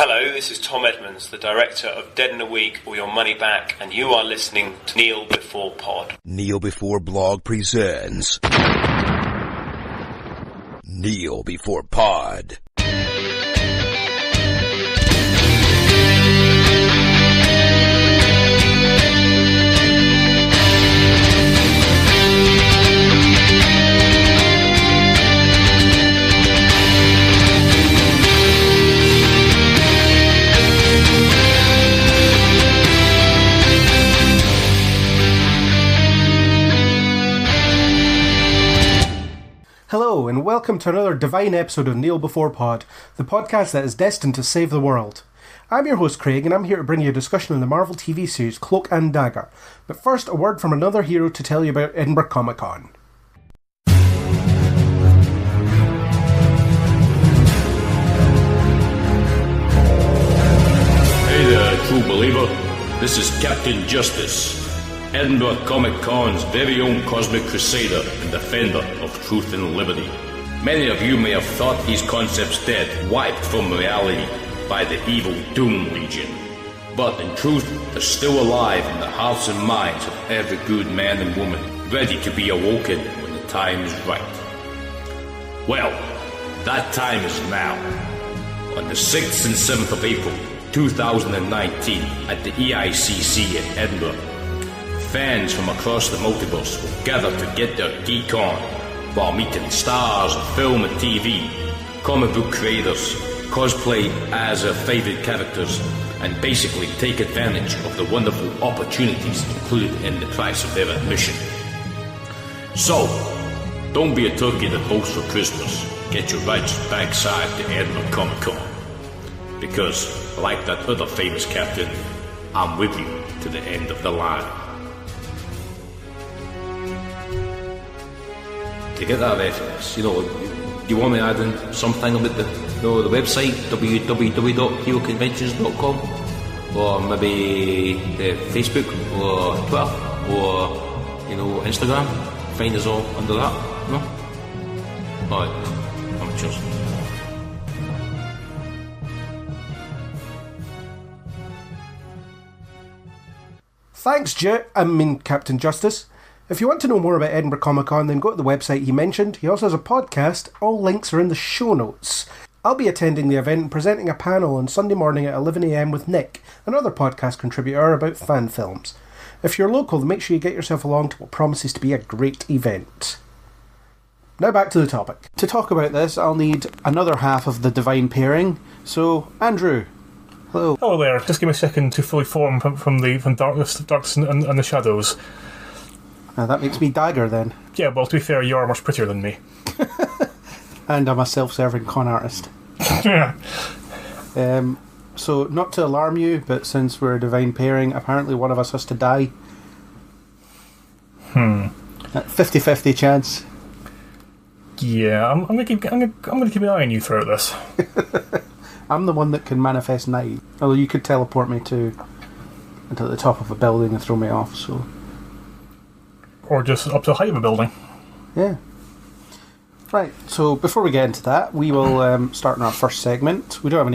Hello, this is Tom Edmonds, the director of Dead in a Week or Your Money Back, and you are listening to Kneel Before Pod. Kneel Before Blog presents Kneel Before Pod. Hello, and welcome to another divine episode of Kneel Before Pod, the podcast that is destined to save the world. I'm your host Craig, and I'm here to bring you a discussion on the Marvel TV series Cloak and Dagger. But first, a word from another hero to tell you about Edinburgh Comic Con. Hey there, true believer. This is Captain Justice, Edinburgh Comic Con's very own cosmic crusader and defender of truth and liberty. Many of you may have thought these concepts dead, wiped from reality by the evil Doom Legion. But in truth, they're still alive in the hearts and minds of every good man and woman, ready to be awoken when the time is right. Well, that time is now. On the 6th and 7th of April, 2019, at the EICC in Edinburgh, fans from across the multiverse will gather to get their geek on while meeting stars of film and TV, comic book creators, cosplay as their favourite characters, and basically take advantage of the wonderful opportunities included in the price of their admission. So, don't be a turkey that bolts for Christmas. Get your right backside to Edinburgh Comic Con. Because, like that other famous captain, I'm with you to the end of the line. To get that reference, do you want me to add in something about the website, www.heroconventions.com, or maybe Facebook, or Twitter, or, Instagram? Find us all under that, no? Alright, I'm just... Thanks, Captain Justice. If you want to know more about Edinburgh Comic Con, then go to the website he mentioned. He also has a podcast. All links are in the show notes. I'll be attending the event and presenting a panel on Sunday morning at 11 a.m. with Nick, another podcast contributor about fan films. If you're local, then make sure you get yourself along to what promises to be a great event. Now back to the topic. To talk about this, I'll need another half of the Divine Pairing. So, Andrew. Hello. Hello there. Just give me a second to fully form from darkness and the shadows. That makes me Dagger then. Yeah, well, to be fair, you are much prettier than me. And I'm a self-serving con artist. Yeah. So, not to alarm you, but since we're a divine pairing, apparently one of us has to die. 50-50 chance. Yeah, I'm gonna keep an eye on you throughout this. I'm the one that can manifest night. Although you could teleport me into the top of a building and throw me off, so... Or just up to the height of a building. Yeah. Right, so before we get into that, we will start in our first segment. We don't have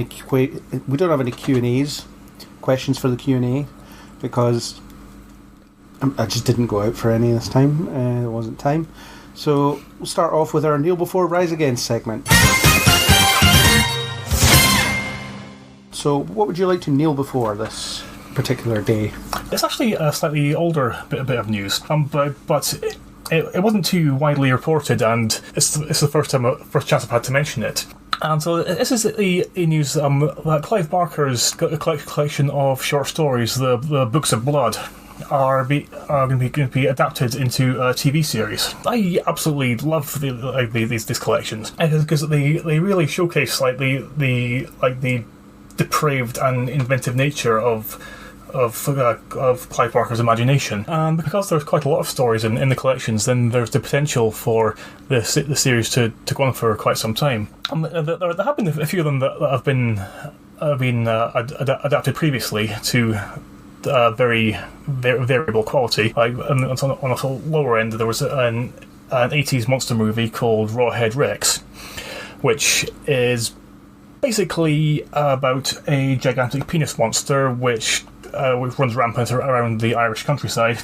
any Q&As, questions for the Q&A, because I just didn't go out for any this time. There wasn't time. So we'll start off with our Kneel Before Rise Again segment. So what would you like to kneel before this particular day? It's actually a slightly older bit of news, but it wasn't too widely reported, and it's the first chance I've had to mention it. And so this is the news that Clive Barker's collection of short stories, the Books of Blood, are going to be adapted into a TV series. I absolutely love these collections because they really showcase the depraved and inventive nature of Clive Barker's imagination. And because there's quite a lot of stories in the collections, then there's the potential for the series to go on for quite some time. There have been a few of them that have been adapted previously to very variable quality. On a lower end, there was an 80s monster movie called Rawhead Rex, which is basically about a gigantic penis monster which runs rampant around the Irish countryside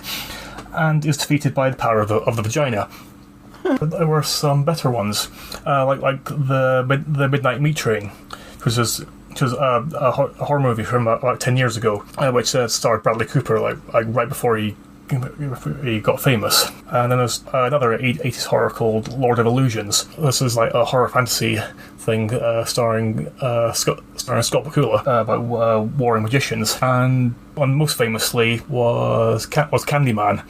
and is defeated by the power of the vagina. But there were some better ones, like the Midnight Meat Train, which was a horror movie from about 10 years ago, which starred Bradley Cooper like right before he got famous. And then there's another 80s horror called Lord of Illusions. This is like a horror fantasy thing starring Scott Bakula about warring magicians. And one most famously was Candyman,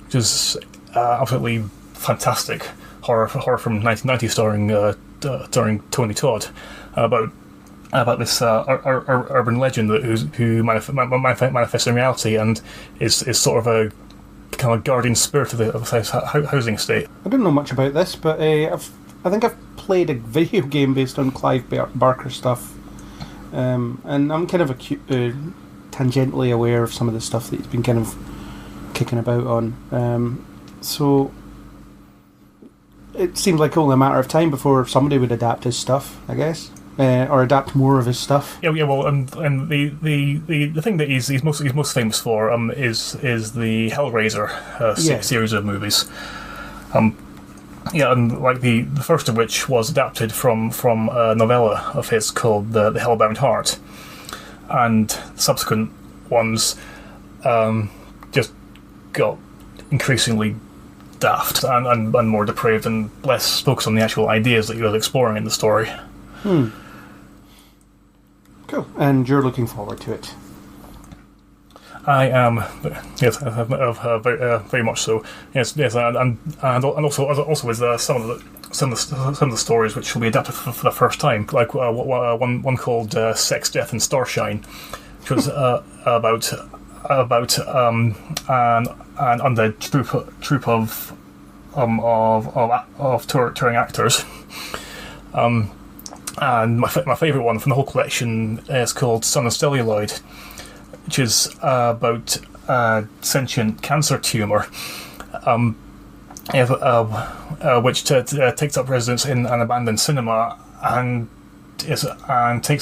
which is absolutely fantastic horror from 1990 starring Tony Todd about this urban legend who manifests in reality and is sort of a kind of guardian spirit of the housing estate. I don't know much about this, but I think I've played a video game based on Clive Barker stuff, and I'm kind of tangentially aware of some of the stuff that he's been kind of kicking about on. So it seemed like only a matter of time before somebody would adapt his stuff, I guess. Or adapt more of his stuff. Yeah. Well, and the thing that he's most famous for is the Hellraiser series of movies. And like the first of which was adapted from a novella of his called the Hellbound Heart, and subsequent ones just got increasingly daft and more depraved and less focused on the actual ideas that he was exploring in the story. Cool. And you're looking forward to it? I am. Yes, very much so. Yes, and also with some of the stories which will be adapted for the first time, like one called Sex, Death, and Starshine, which was about an undead troupe of touring actors. And my favourite one from the whole collection is called Son of Celluloid, which is about a sentient cancer tumour, which takes up residence in an abandoned cinema and takes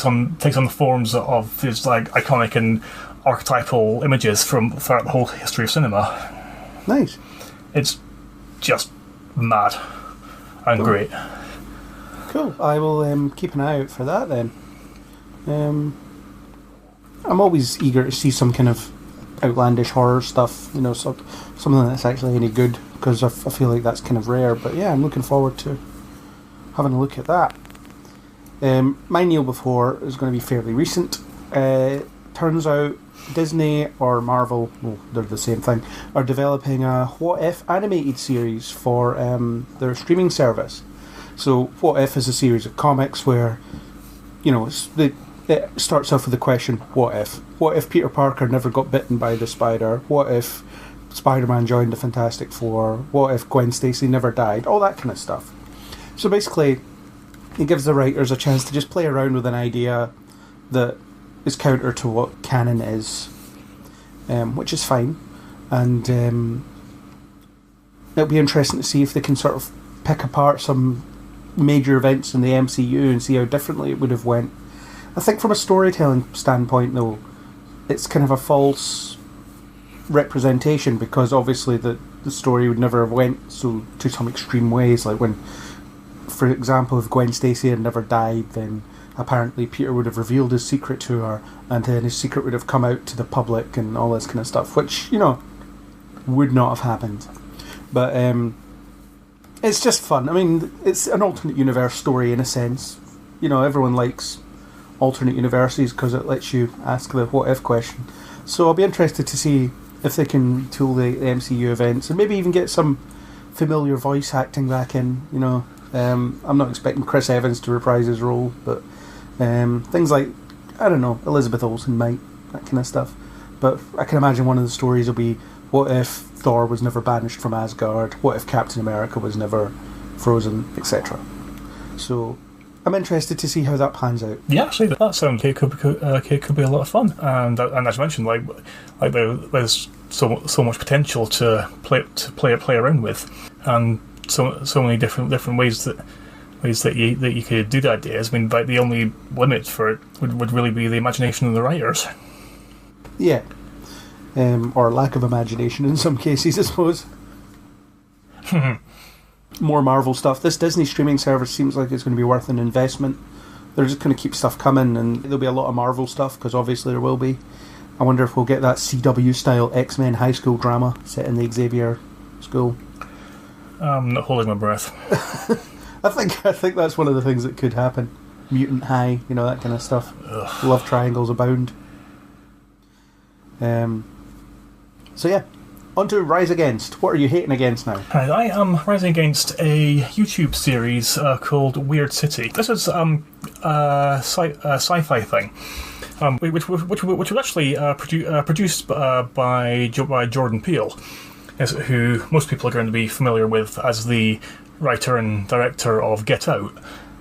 on the forms of his like iconic and archetypal images from throughout the whole history of cinema. Nice. It's just mad and great. Cool. I will keep an eye out for that then. I'm always eager to see some kind of outlandish horror stuff, something that's actually any good, because I feel like that's kind of rare. But yeah, I'm looking forward to having a look at that. My Kneel Before is going to be fairly recent. Turns out Disney or Marvel, well, they're the same thing, are developing a What If animated series for their streaming service. So What If is a series of comics where, it starts off with the question, what if? What if Peter Parker never got bitten by the spider? What if Spider-Man joined the Fantastic Four? What if Gwen Stacy never died? All that kind of stuff. So basically, it gives the writers a chance to just play around with an idea that is counter to what canon is, which is fine. And it'll be interesting to see if they can sort of pick apart some major events in the MCU and see how differently it would have went. I think from a storytelling standpoint, though, it's kind of a false representation, because obviously the story would never have went to some extreme ways. Like when, for example, if Gwen Stacy had never died, then apparently Peter would have revealed his secret to her, and then his secret would have come out to the public and all this kind of stuff, which, would not have happened. But it's just fun. I mean, it's an alternate universe story in a sense. Everyone likes alternate universes because it lets you ask the what if question. So I'll be interested to see if they can tool the MCU events and maybe even get some familiar voice acting back in. I'm not expecting Chris Evans to reprise his role, but things like, I don't know, Elizabeth Olsen might, that kind of stuff. But I can imagine one of the stories will be, what if Thor was never banished from Asgard? What if Captain America was never frozen, etc. So I'm interested to see how that pans out. Yeah, actually, that sounds like it could be a lot of fun. And as you mentioned, like there's so much potential to play around with, and so many different ways that ways that you could do the ideas. I mean, like, the only limit for it would really be the imagination of the writers. Yeah. Or lack of imagination in some cases, I suppose. More Marvel stuff. This Disney streaming service seems like it's going to be worth an investment. They're just going to keep stuff coming, and there'll be a lot of Marvel stuff, because obviously there will be. I wonder if we'll get that CW-style X-Men high school drama set in the Xavier school. I'm not holding my breath. I think that's one of the things that could happen. Mutant High, that kind of stuff. Ugh. Love triangles abound. So yeah, on to Rise Against. What are you hating against now? Right, I am rising against a YouTube series called Weird City. This is a sci-fi thing, which was actually produced by Jordan Peele, who most people are going to be familiar with as the writer and director of Get Out,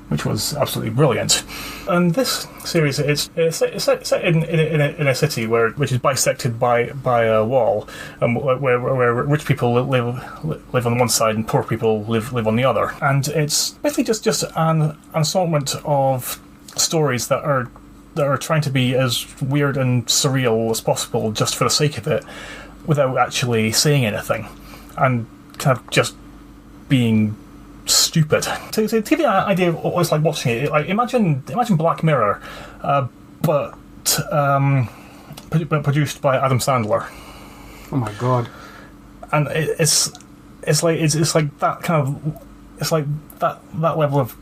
which was absolutely brilliant. And this series, it's set in a city which is bisected by a wall, where rich people live on one side and poor people live on the other. And it's basically just an assortment of stories that are trying to be as weird and surreal as possible, just for the sake of it, without actually saying anything, and kind of just being stupid. To give you an idea of what it's like watching it, like imagine Black Mirror, but produced by Adam Sandler. Oh my god! And it's like that kind of, it's like that level of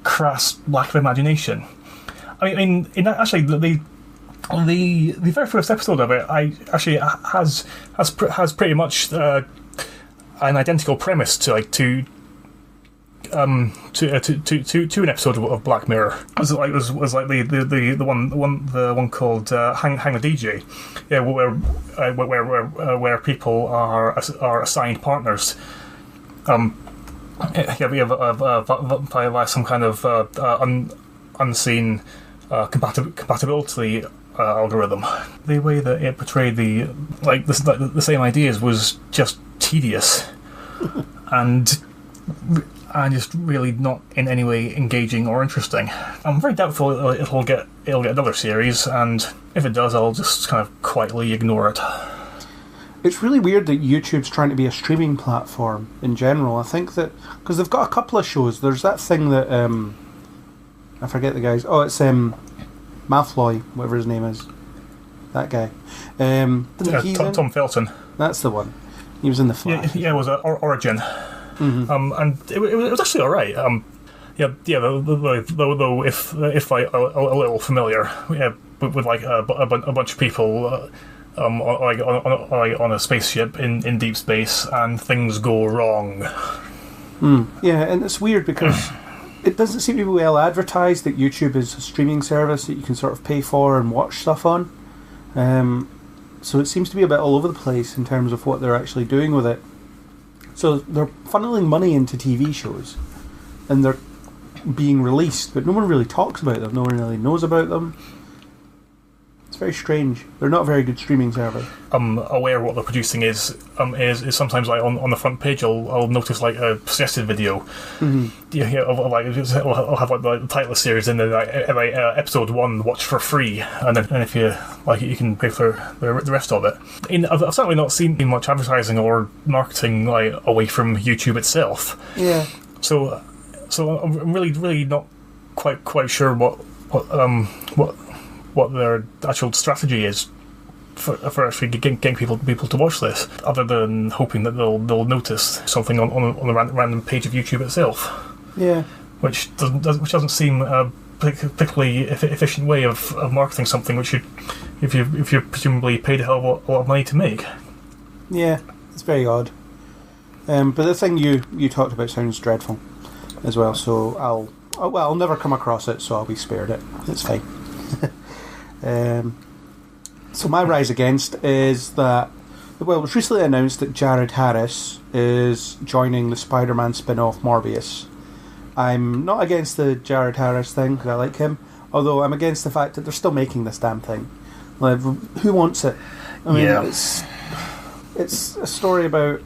crass lack of imagination. I mean, actually the very first episode of it, has pretty much an identical premise to an episode of Black Mirror. It was like the one called Hang the DJ, yeah, where people are assigned partners. Via some kind of unseen compatibility algorithm. The way that it portrayed the same ideas was just tedious and just really not in any way engaging or interesting. I'm very doubtful it'll get another series, and if it does, I'll just kind of quietly ignore it. It's really weird that YouTube's trying to be a streaming platform in general. I think that because they've got a couple of shows. There's that thing that I forget the guys. Oh, it's Malfoy, whatever his name is. That guy. Tom Felton. That's the one. He was in The Flash. Yeah, it was Origin. Mm-hmm. And it was actually all right. Though if like a little familiar, with like a bunch of people, on a spaceship in deep space, and things go wrong. Yeah, and it's weird because it doesn't seem to be well advertised that YouTube is a streaming service that you can sort of pay for and watch stuff on. So it seems to be a bit all over the place in terms of what they're actually doing with it. So they're funneling money into TV shows, and they're being released, but no one really talks about them. No one really knows about them. It's very strange. They're not a very good streaming service. I'm aware what they're producing is sometimes like on the front page I'll notice like a suggested video. Mm-hmm. I'll have like the title of the series and then like episode 1 watch for free, and if you like it you can pay for the rest of it. I've certainly not seen much advertising or marketing like away from YouTube itself. Yeah. So I'm really not quite sure what their actual strategy is for actually getting people to watch this, other than hoping that they'll notice something on a random page of YouTube itself. Yeah, which doesn't seem a particularly efficient way of marketing something which if you presumably paid a hell of a lot of money to make. Yeah, it's very odd. But the thing you talked about sounds dreadful as well. So I'll never come across it, so I'll be spared it. It's fine. So my rise against is that, well, it was recently announced that Jared Harris is joining the Spider-Man spin-off Morbius. I'm not against the Jared Harris thing, because I like him, although I'm against the fact that they're still making this damn thing. Like, who wants it? I mean, yeah. It's a story about...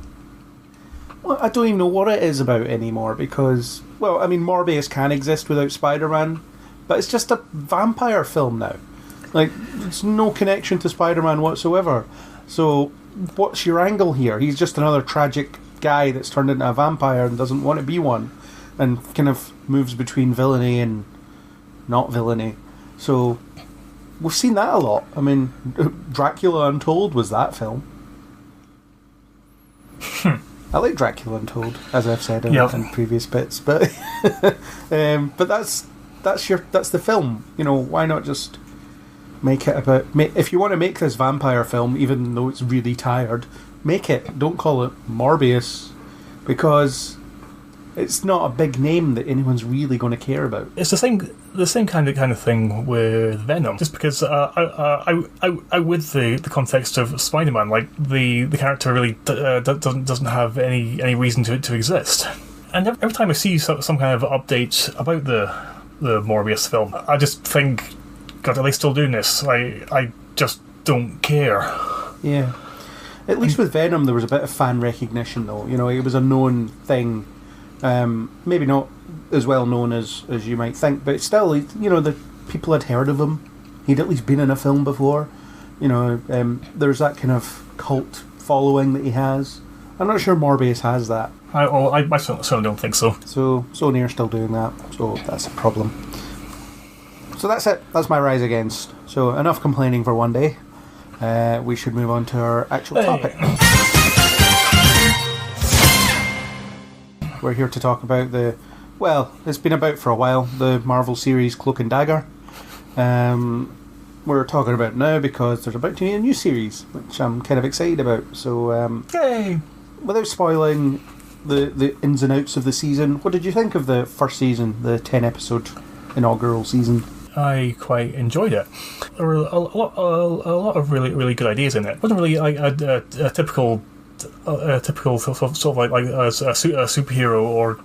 Well, I don't even know what it is about anymore, because well, I mean, Morbius can exist without Spider-Man, but it's just a vampire film now. Like, there's no connection to Spider-Man whatsoever. So, what's your angle here? He's just another tragic guy that's turned into a vampire and doesn't want to be one, and kind of moves between villainy and not villainy. So, we've seen that a lot. I mean, Dracula Untold was that film. I like Dracula Untold, as I've said in previous bits, but but that's the film. You know, why not just make it about? If you want to make this vampire film, even though it's really tired, make it. Don't call it Morbius, because it's not a big name that anyone's really going to care about. It's the same kind of thing with Venom. Just because I with the context of Spider-Man, like the character really doesn't have any reason to exist. And every time I see some kind of update about the Morbius film, I just think, God, are they still doing this? I just don't care. Yeah. At least with Venom, there was a bit of fan recognition, though. You know, it was a known thing. Maybe not as well known as you might think, but still, you know, the people had heard of him. He'd at least been in a film before. You know, there's that kind of cult following that he has. I'm not sure Morbius has that. I certainly don't think so. So Sony are still doing that, so that's a problem. So that's it. That's my rise against. So enough complaining for one day. We should move on to our actual topic. We're here to talk about it's been about for a while, the Marvel series Cloak and Dagger. We're talking about it now because there's about to be a new series, which I'm kind of excited about. So, yay! Without spoiling the ins and outs of the season, what did you think of the first season, the 10-episode inaugural season? I quite enjoyed it. There were a lot of really good ideas in it. It wasn't really like a typical sort of like a superhero or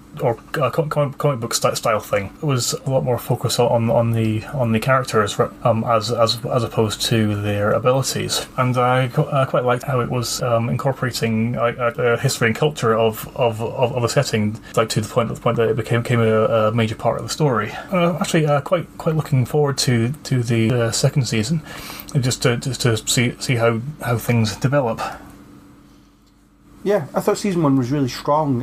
comic book style thing. It was a lot more focused on the characters as opposed to their abilities, and I quite liked how it was incorporating history and culture of a setting, like to the point that it became a major part of the story. Actually, quite looking forward to the second season, just to see how things develop. Yeah, I thought season 1 was really strong.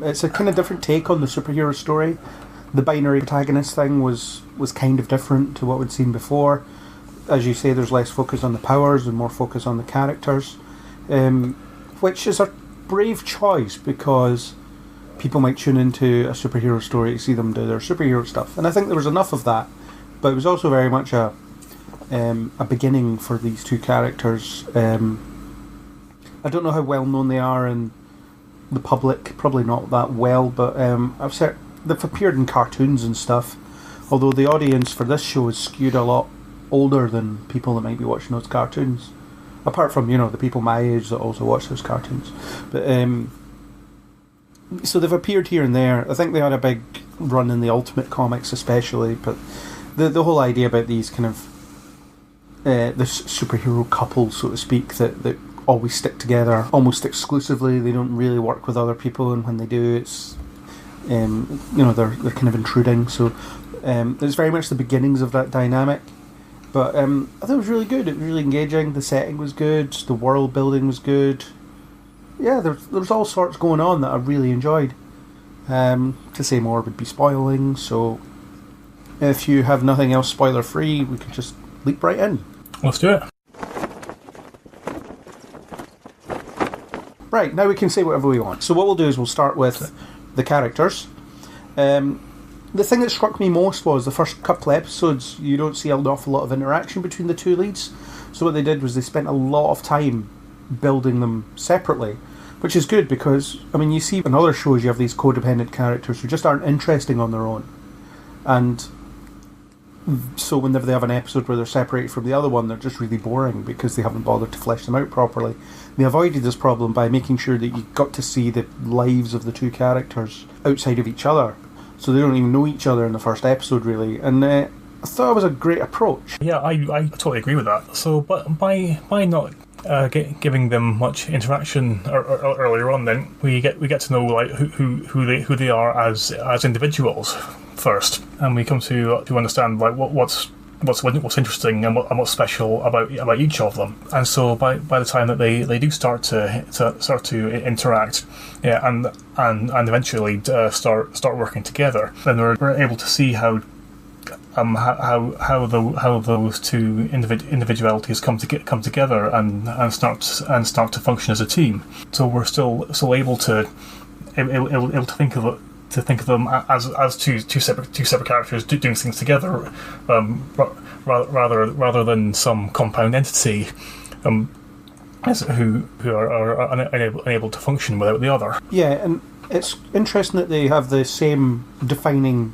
It's a kind of different take on the superhero story. The binary protagonist thing was kind of different to what we'd seen before. As you say, there's less focus on the powers and more focus on the characters, which is a brave choice because people might tune into a superhero story to see them do their superhero stuff. And I think there was enough of that, but it was also very much a beginning for these two characters. I don't know how well known they are in the public, probably not that well, but they've appeared in cartoons and stuff, although the audience for this show is skewed a lot older than people that might be watching those cartoons, apart from, you know, the people my age that also watch those cartoons. But so they've appeared here and there. I think they had a big run in the Ultimate Comics especially, but the whole idea about these kind of this superhero couple, so to speak, that always stick together almost exclusively. They don't really work with other people, and when they do, it's you know, they're kind of intruding. So it's very much the beginnings of that dynamic. But I thought it was really good. It was really engaging. The setting was good. The world building was good. Yeah, there was all sorts going on that I really enjoyed. To say more would be spoiling. So if you have nothing else spoiler free, we can just leap right in. Let's do it. Right, now we can say whatever we want. So what we'll do is we'll start with the characters. The thing that struck me most was the first couple of episodes, you don't see an awful lot of interaction between the two leads. So what they did was they spent a lot of time building them separately, which is good because, I mean, you see in other shows you have these codependent characters who just aren't interesting on their own. And so whenever they have an episode where they're separated from the other one, they're just really boring because they haven't bothered to flesh them out properly. They avoided this problem by making sure that you got to see the lives of the two characters outside of each other, so they don't even know each other in the first episode, really. And I thought it was a great approach. Yeah, I totally agree with that. So, but by not giving them much interaction earlier on. Then we get to know like who they are as individuals first, and we come to understand like what's interesting and what's special about each of them. And so by the time that they do start to interact, yeah, and eventually start working together, then we're able to see how those two individualities come together and start to function as a team. So we're still able to think of them as two separate characters doing things together, rather than some compound entity who are unable to function without the other. Yeah, and it's interesting that they have the same defining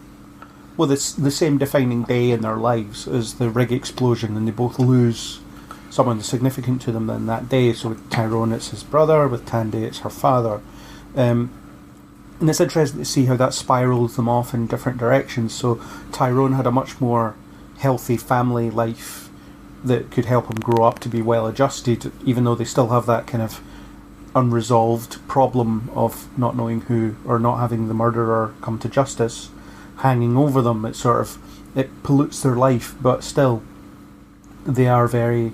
day in their lives as the rig explosion, and they both lose someone significant to them in that day. So with Tyrone, it's his brother; with Tandy, it's her father. And it's interesting to see how that spirals them off in different directions. So Tyrone had a much more healthy family life that could help him grow up to be well adjusted, even though they still have that kind of unresolved problem of not knowing who, or not having the murderer come to justice hanging over them. It pollutes their life, but still they are very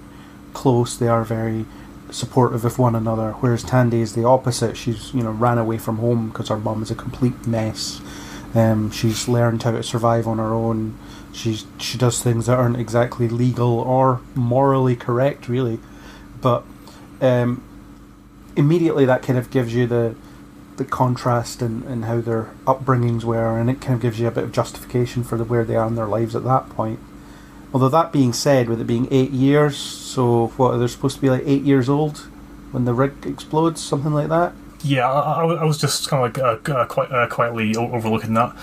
close, they are very supportive of one another, whereas Tandy is the opposite. She's ran away from home because her mum is a complete mess. She's learned how to survive on her own. She does things that aren't exactly legal or morally correct, really, but immediately that kind of gives you the contrast and how their upbringings were, and it kind of gives you a bit of justification for where they are in their lives at that point. Although that being said, with it being 8 years, so what, they're supposed to be like 8 years old when the rig explodes, something like that? Yeah, I was just kind of like quietly overlooking that.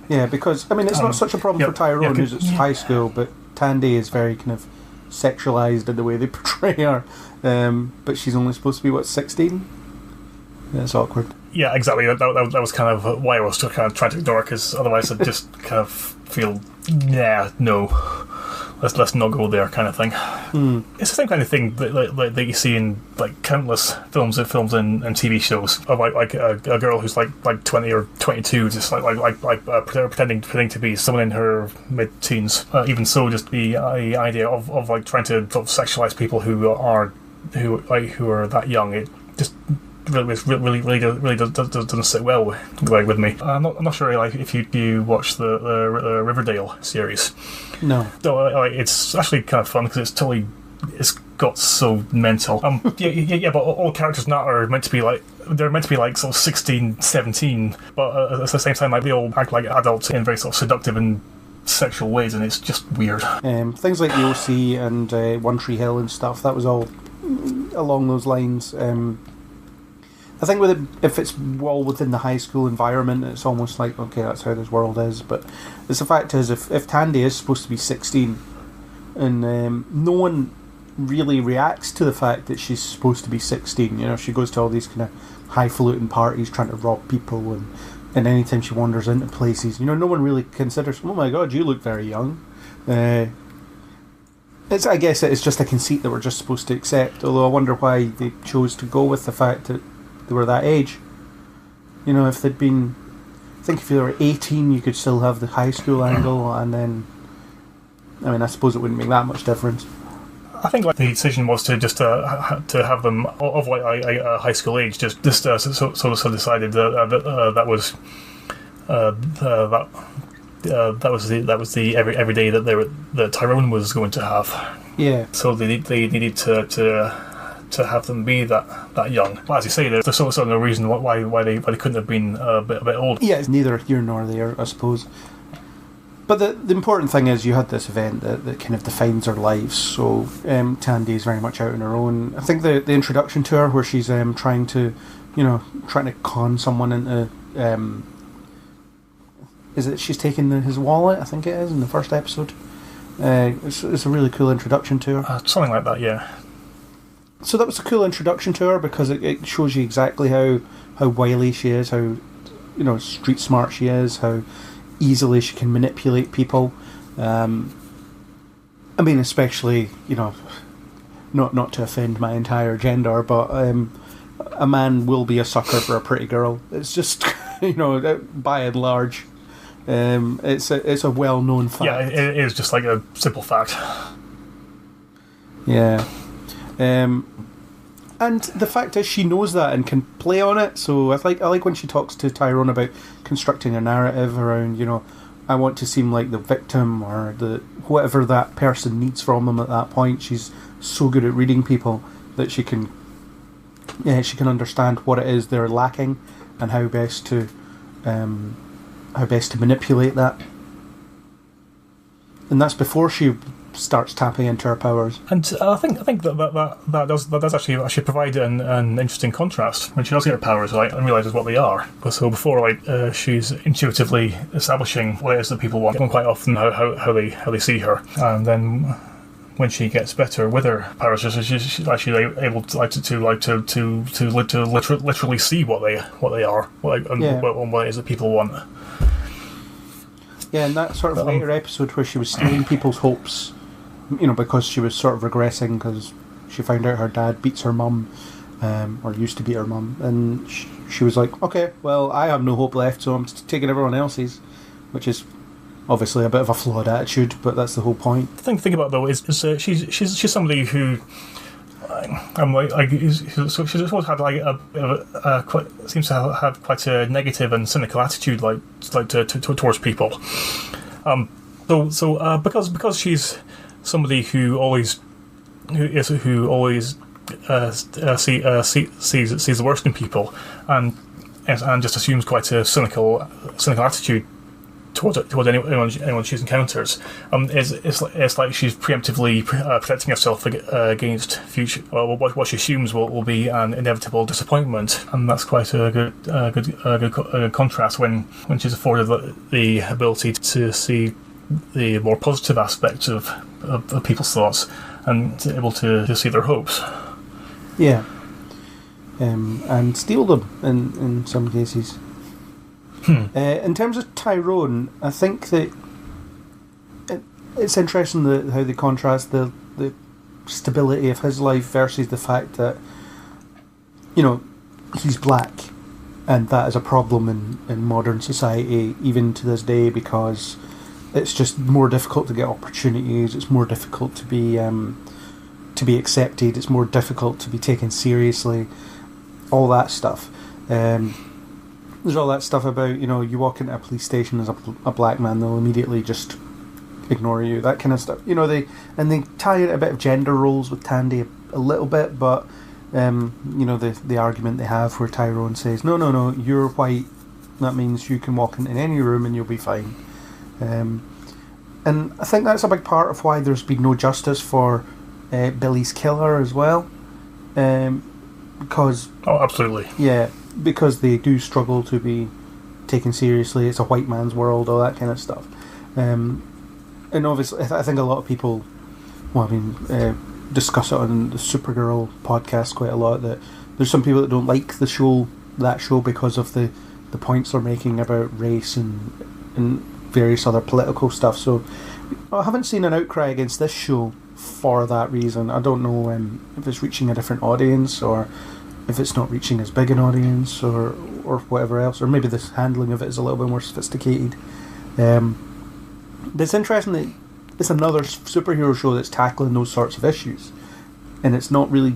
Yeah, because, it's not such a problem for Tyrone, who's at high school, but Tandy is very kind of sexualised in the way they portray her. But she's only supposed to be, 16? Yeah, it's awkward. Yeah, exactly. That was kind of why I was still kind of trying to ignore it, because otherwise I'd just kind of feel, no. Let's not go there, kind of thing. It's the same kind of thing that you see in like countless films and TV shows of like a girl who's like 20 or 22, just pretending to be someone in her mid-teens. Even so, just the idea of like trying to sort of sexualize people who are that young, it just really doesn't sit well with me. I'm not sure like if you watch the Riverdale series. No. So it's actually kind of fun because it's got so mental. Yeah, but all characters now are meant to be like sort of 16, 17, but at the same time like they all act like adults in very sort of seductive and sexual ways, and it's just weird. Things like the OC and One Tree Hill and stuff, that was all along those lines. I think if it's all within the high school environment, it's almost like, okay, that's how this world is. But the fact is, if Tandy is supposed to be 16, and no one really reacts to the fact that she's supposed to be 16, she goes to all these kind of highfalutin parties trying to rob people, and anytime she wanders into places, no one really considers, oh my god, you look very young. I guess it's just a conceit that we're just supposed to accept, although I wonder why they chose to go with the fact that they were that age. If they'd been, I think if you were 18 you could still have the high school angle, and then I suppose it wouldn't make that much difference. I think like the decision was to just to have them of like a high school age, so decided that was the every day that Tyrone was going to have. Yeah. So they needed to have them be that young. But as you say, there's sort of no reason why they couldn't have been a bit old. Yeah, it's neither here nor there, I suppose. But the important thing is you had this event that kind of defines her lives. So Tandy is very much out on her own. I think the introduction to her, where she's trying to con someone into is it she's taking his wallet? I think it is in the first episode. It's a really cool introduction to her. Something like that, yeah. So that was a cool introduction to her because it shows you exactly how wily she is, how street smart she is, how easily she can manipulate people. Especially not to offend my entire gender, but a man will be a sucker for a pretty girl. It's just, by and large, it's a well-known fact. Yeah, it is just like a simple fact. Yeah. And the fact is, she knows that and can play on it. So I like when she talks to Tyrone about constructing a narrative around, I want to seem like the victim or the whatever that person needs from them at that point. She's so good at reading people that she can understand what it is they're lacking and how best to manipulate that. And that's before she starts tapping into her powers. And I think that does actually provide an interesting contrast when she does get her powers, and realizes what they are. So before, she's intuitively establishing what it is that people want, and quite often how they see her, and then when she gets better with her powers, she's actually able to literally see what they are, what it is that people want. Yeah, and that sort of later episode where she was stealing people's hopes, because she was sort of regressing because she found out her dad beats her mum, or used to beat her mum, and she was like, okay, well, I have no hope left, so I'm taking everyone else's, which is obviously a bit of a flawed attitude, but that's the whole point. The thing to think about, though, is she's somebody who she's always had seems to have quite a negative and cynical attitude, towards people. Because she's somebody who always sees the worst in people, and just assumes quite a cynical attitude towards anyone she encounters. It's like she's preemptively protecting herself against future, what she assumes will be an inevitable disappointment, and that's quite a good contrast when she's afforded the ability to see the more positive aspects of people's thoughts and able to see their hopes. Yeah. And steal them in some cases. In terms of Tyrone, I think that it's interesting how they contrast the stability of his life versus the fact that, he's black, and that is a problem in modern society, even to this day, because it's just more difficult to get opportunities, it's more difficult to be accepted, it's more difficult to be taken seriously, all that stuff. There's all that stuff about, you walk into a police station as a black man, they'll immediately just ignore you, that kind of stuff. They tie in a bit of gender roles with Tandy a little bit, but the argument they have where Tyrone says, no, you're white, that means you can walk into any room and you'll be fine. And I think that's a big part of why there's been no justice for Billy's killer as well. Because... Oh, absolutely. Yeah, because they do struggle to be taken seriously. It's a white man's world, all that kind of stuff. And obviously, I think a lot of people, discuss it on the Supergirl podcast quite a lot, that there's some people that don't like that show because of the points they're making about race and various other political stuff. So I haven't seen an outcry against this show for that reason. I don't know if it's reaching a different audience, or if it's not reaching as big an audience, or whatever else, or maybe the handling of it is a little bit more sophisticated. But it's interesting that it's another superhero show that's tackling those sorts of issues, and it's not really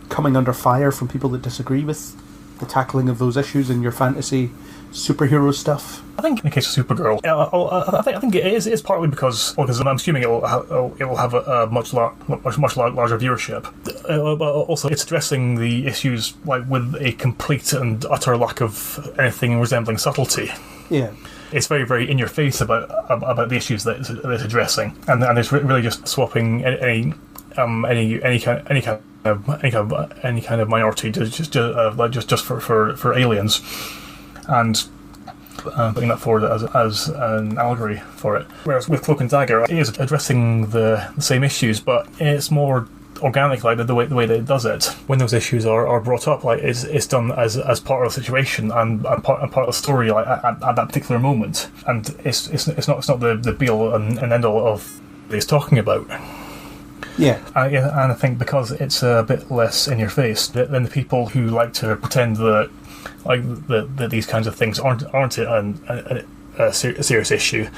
coming under fire from people that disagree with the tackling of those issues in your fantasy superhero stuff. I think in the case of Supergirl, I think it is partly because I'm assuming it will have a much larger viewership. But also, it's addressing the issues with a complete and utter lack of anything resembling subtlety. Yeah, it's very, very in your face about the issues that it's addressing, and it's really just swapping any kind of minority just for aliens, and putting that forward as an allegory for it. Whereas with Cloak and Dagger, it is addressing the same issues, but it's more organic, the way that it does it. When those issues are brought up, it's done as part of the situation and part of the story, at that particular moment, and it's not the be all and end all of what he's talking about. Yeah. Yeah, and I think because it's a bit less in your face than the people who like to pretend that that these kinds of things aren't a serious issue,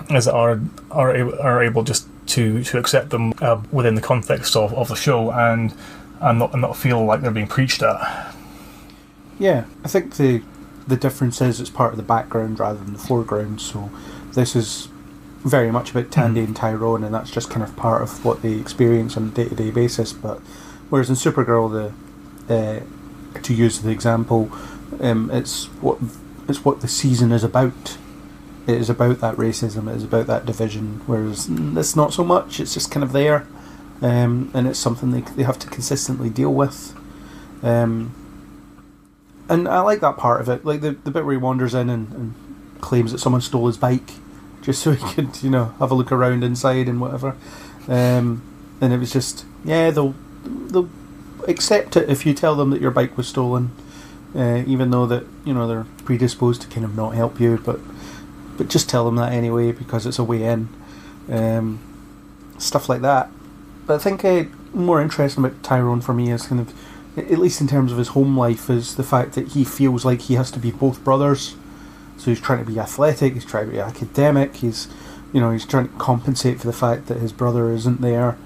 as are able just to accept them within the context of the show and not feel like they're being preached at. Yeah, I think the difference is it's part of the background rather than the foreground. So this is very much about Tandy and Tyrone, and that's just kind of part of what they experience on a day-to-day basis. But whereas in Supergirl, to use the example, it's what the season is about. It is about that racism. It is about that division. Whereas it's not so much. It's just kind of there, and it's something they have to consistently deal with. And I like that part of it, like the bit where he wanders in and claims that someone stole his bike, just so he could, have a look around inside and whatever. And it was just, yeah, they'll accept it if you tell them that your bike was stolen, even though that they're predisposed to kind of not help you, but just tell them that anyway because it's a way in, stuff like that. But I think more interesting about Tyrone for me is kind of, at least in terms of his home life, is the fact that he feels like he has to be both brothers. So he's trying to be athletic, he's trying to be academic, he's trying to compensate for the fact that his brother isn't there,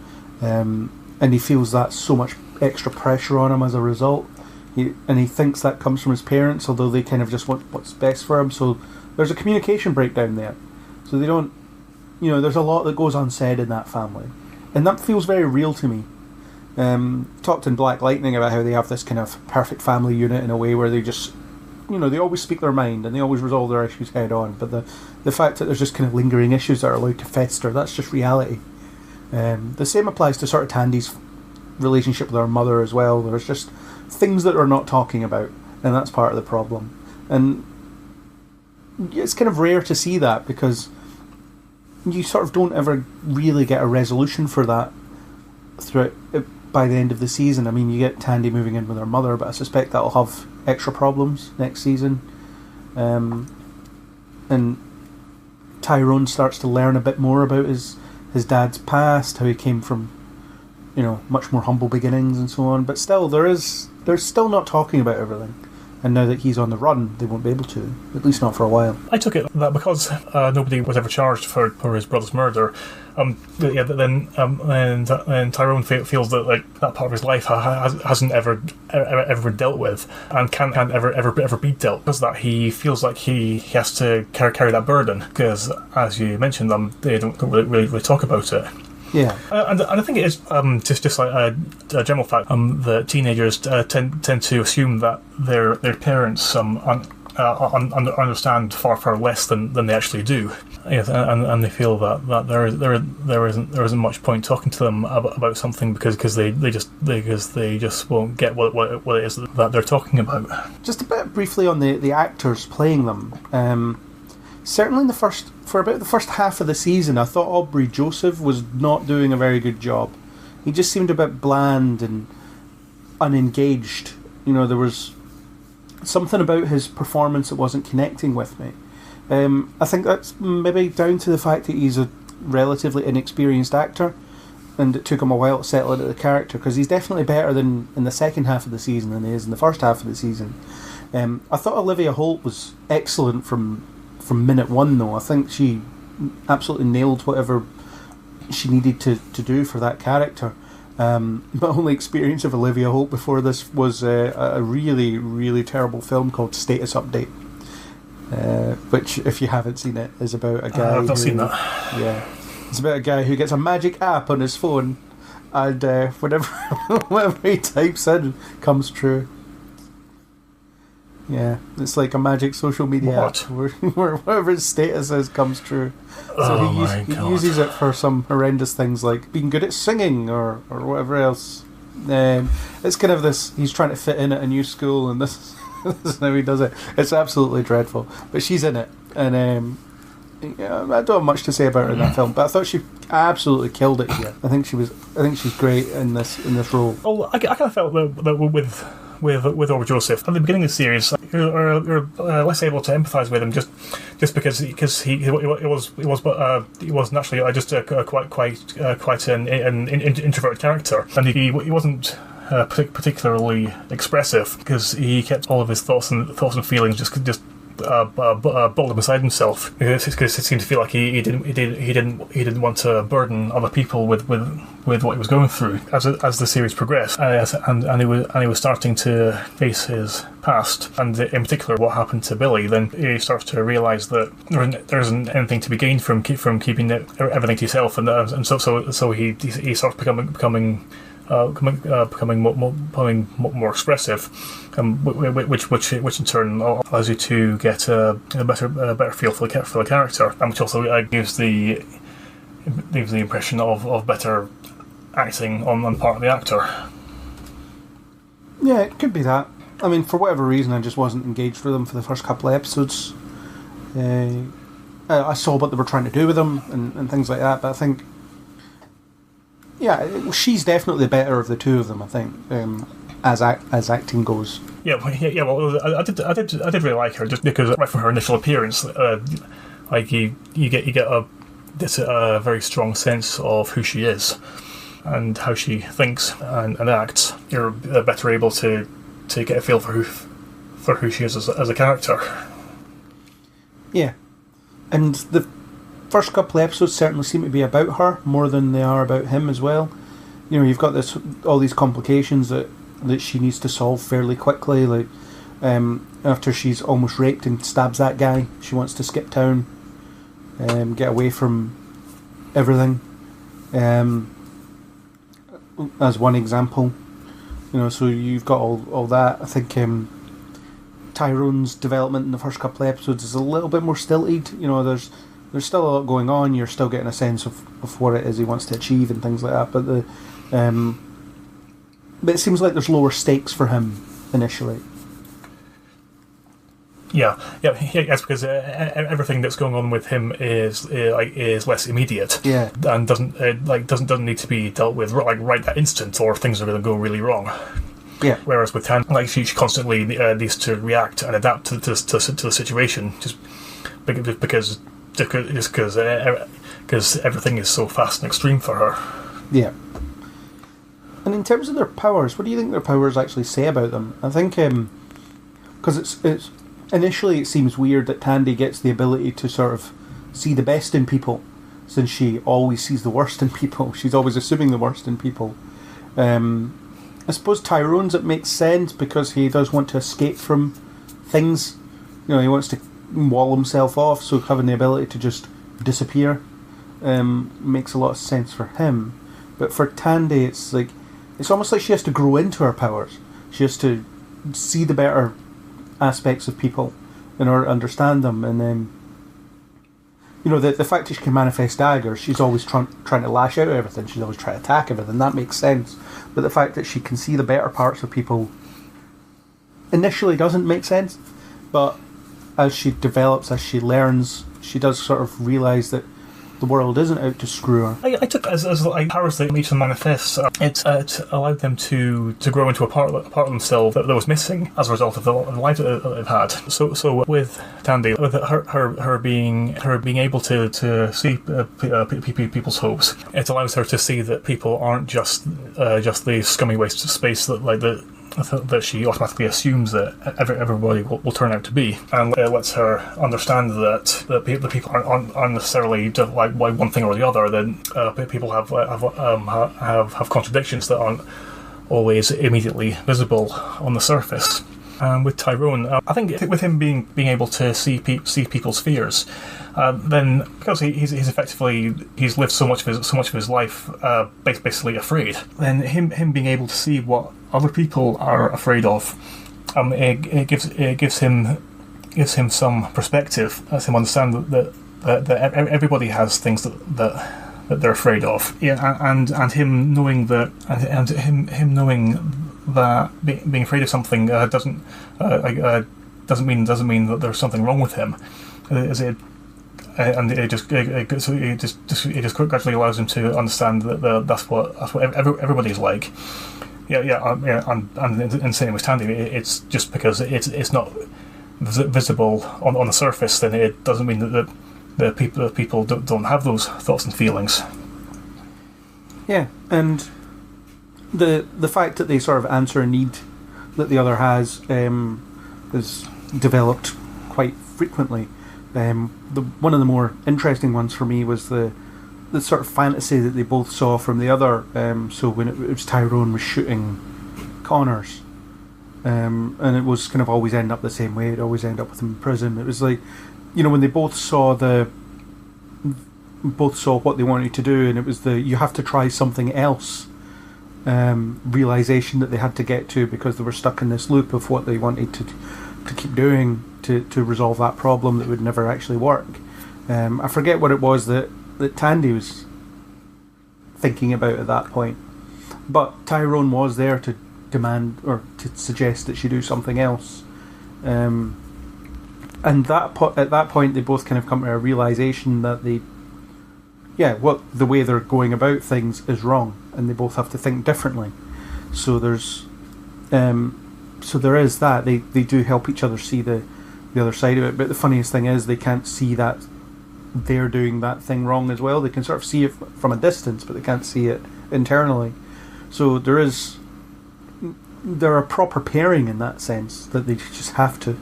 and he feels that so much extra pressure on him as a result. And he thinks that comes from his parents, although they kind of just want what's best for him. So there's a communication breakdown there. So they don't, there's a lot that goes unsaid in that family, and that feels very real to me. Talked in Black Lightning about how they have this kind of perfect family unit in a way where they just, they always speak their mind and they always resolve their issues head on. But the fact that there's just kind of lingering issues that are allowed to fester, that's just reality. The same applies to sort of Tandy's relationship with her mother as well. There's just things that are not talking about, and that's part of the problem. And it's kind of rare to see that because you sort of don't ever really get a resolution for that throughout. By the end of the season, I mean, you get Tandy moving in with her mother, but I suspect that'll have extra problems next season. And Tyrone starts to learn a bit more about his dad's past, how he came from, much more humble beginnings and so on. But still, they're still not talking about everything. And now that he's on the run, they won't be able to, at least not for a while. I took it that because nobody was ever charged for his brother's murder, then Tyrone feels that that part of his life hasn't ever been dealt with and can't ever be dealt. Because that he feels like he has to carry that burden. Because as you mentioned, they don't really talk about it. Yeah, and I think it is just like a general fact that teenagers tend to assume that their parents understand far less than they actually do. Yes, and they feel that there isn't much point talking to them about something because they just won't get what it is that they're talking about. Just a bit briefly on the actors playing them. Certainly for about the first half of the season, I thought Aubrey Joseph was not doing a very good job. He just seemed a bit bland and unengaged. There was something about his performance that wasn't connecting with me. I think that's maybe down to the fact that he's a relatively inexperienced actor, and it took him a while to settle into the character, because he's definitely better than in the second half of the season than he is in the first half of the season. I thought Olivia Holt was excellent from minute one, though. I think she absolutely nailed whatever she needed to do for that character. My only experience of Olivia Holt before this was a really, really terrible film called Status Update, which, if you haven't seen it, is about a guy I've not seen that. Yeah, it's about a guy who gets a magic app on his phone, and whatever he types in comes true. Yeah, it's like a magic social media app where whatever his status is comes true. So he uses it for some horrendous things like being good at singing or whatever else. It's kind of this, he's trying to fit in at a new school, and this is how he does it. It's absolutely dreadful. But she's in it, and I don't have much to say about her in that film, but I thought she absolutely killed it here. I think she's great in this role. Well, I kind of felt that with Over Joseph at the beginning of the series, you're less able to empathise with him just because he was naturally just quite an introverted character, and he wasn't particularly expressive because he kept all of his thoughts and feelings just bottled inside himself because it seemed to feel like he didn't want to burden other people with what he was going through. As the series progressed, and he was starting to face his past, and in particular what happened to Billy, then he starts to realise that there isn't anything to be gained from keeping everything to himself, and so he starts becoming more expressive, which in turn allows you to get a better feel for the character, and which also gives the impression of better acting on the part of the actor. Yeah, it could be that. I mean, for whatever reason, I just wasn't engaged with them for the first couple of episodes. I saw what they were trying to do with them and things like that, but I think, yeah, she's definitely the better of the two of them, I think, as acting goes. Yeah. Well, I did really like her just because right from her initial appearance, you get a very strong sense of who she is and how she thinks and acts. You're better able to get a feel for who she is as a character. Yeah, and the first couple of episodes certainly seem to be about her more than they are about him as well. You know, you've got all these complications that she needs to solve fairly quickly. Like after she's almost raped and stabs that guy, she wants to skip town, get away from everything. As one example, you know, so you've got all that. I think Tyrone's development in the first couple of episodes is a little bit more stilted. You know, there's still a lot going on. You're still getting a sense of what it is he wants to achieve and things like that. But it seems like there's lower stakes for him initially. Yeah, that's because everything that's going on with him is less immediate. Yeah, and doesn't need to be dealt with right that instant, or things are going to go really wrong. Yeah. Whereas with Tan, she constantly needs to react and adapt to the situation, just because everything is so fast and extreme for her. Yeah. And in terms of their powers, what do you think their powers actually say about them? I think because it's initially it seems weird that Tandy gets the ability to sort of see the best in people, since she always sees the worst in people. She's always assuming the worst in people. I suppose Tyrone's, it makes sense because he does want to escape from things. You know, he wants to wall himself off, so having the ability to just disappear makes a lot of sense for him. But for Tandy, it's almost like she has to grow into her powers. She has to see the better aspects of people in order to understand them, and then you know, the fact that she can manifest daggers, she's always trying to lash out at everything, she's always trying to attack everything, that makes sense. But the fact that she can see the better parts of people initially doesn't make sense, but as she develops, as she learns, she does sort of realise that the world isn't out to screw her. I took it as powers that each of them manifests. It allowed them to grow into a part of themselves that was missing as a result of the life that they've had. So with Tandy, with her being able to see people's hopes, it allows her to see that people aren't just the scummy waste of space that she automatically assumes that everybody will turn out to be, and it lets her understand that the people aren't necessarily just like one thing or the other. Then people have contradictions that aren't always immedially visible on the surface. And with Tyrone, I think with him being able to see people's fears, then because he's lived so much of his life basically afraid, then him being able to see what other people are afraid of, it gives him some perspective, lets him understand that everybody has things that they're afraid of. Yeah, and him knowing that, and him knowing that being afraid of something doesn't mean that there's something wrong with him. And it just gradually allows him to understand that that's what everybody's like. and in same with Tandy, it's just because it's not visible on the surface, then it doesn't mean that the people don't have those thoughts and feelings. Yeah, and the fact that they sort of answer a need that the other has is developed quite frequently. One of the more interesting ones for me was the sort of fantasy that they both saw from the other. So when it was Tyrone was shooting Connors, and it was kind of always end up the same way. It always end up with him in prison. It was like, when they both saw what they wanted to do, and it was you have to try something else. Realization that they had to get to because they were stuck in this loop of what they wanted to keep doing to resolve that problem that would never actually work. I forget what it was that Tandy was thinking about at that point, but Tyrone was there to demand or to suggest that she do something else, and at that point they both kind of come to a realization that the way they're going about things is wrong, and they both have to think differently. So there is that they do help each other see the other side of it. But the funniest thing is they can't see that they're doing that thing wrong as well. They can sort of see it from a distance, but they can't see it internally. So they're a proper pairing in that sense, that they just have to,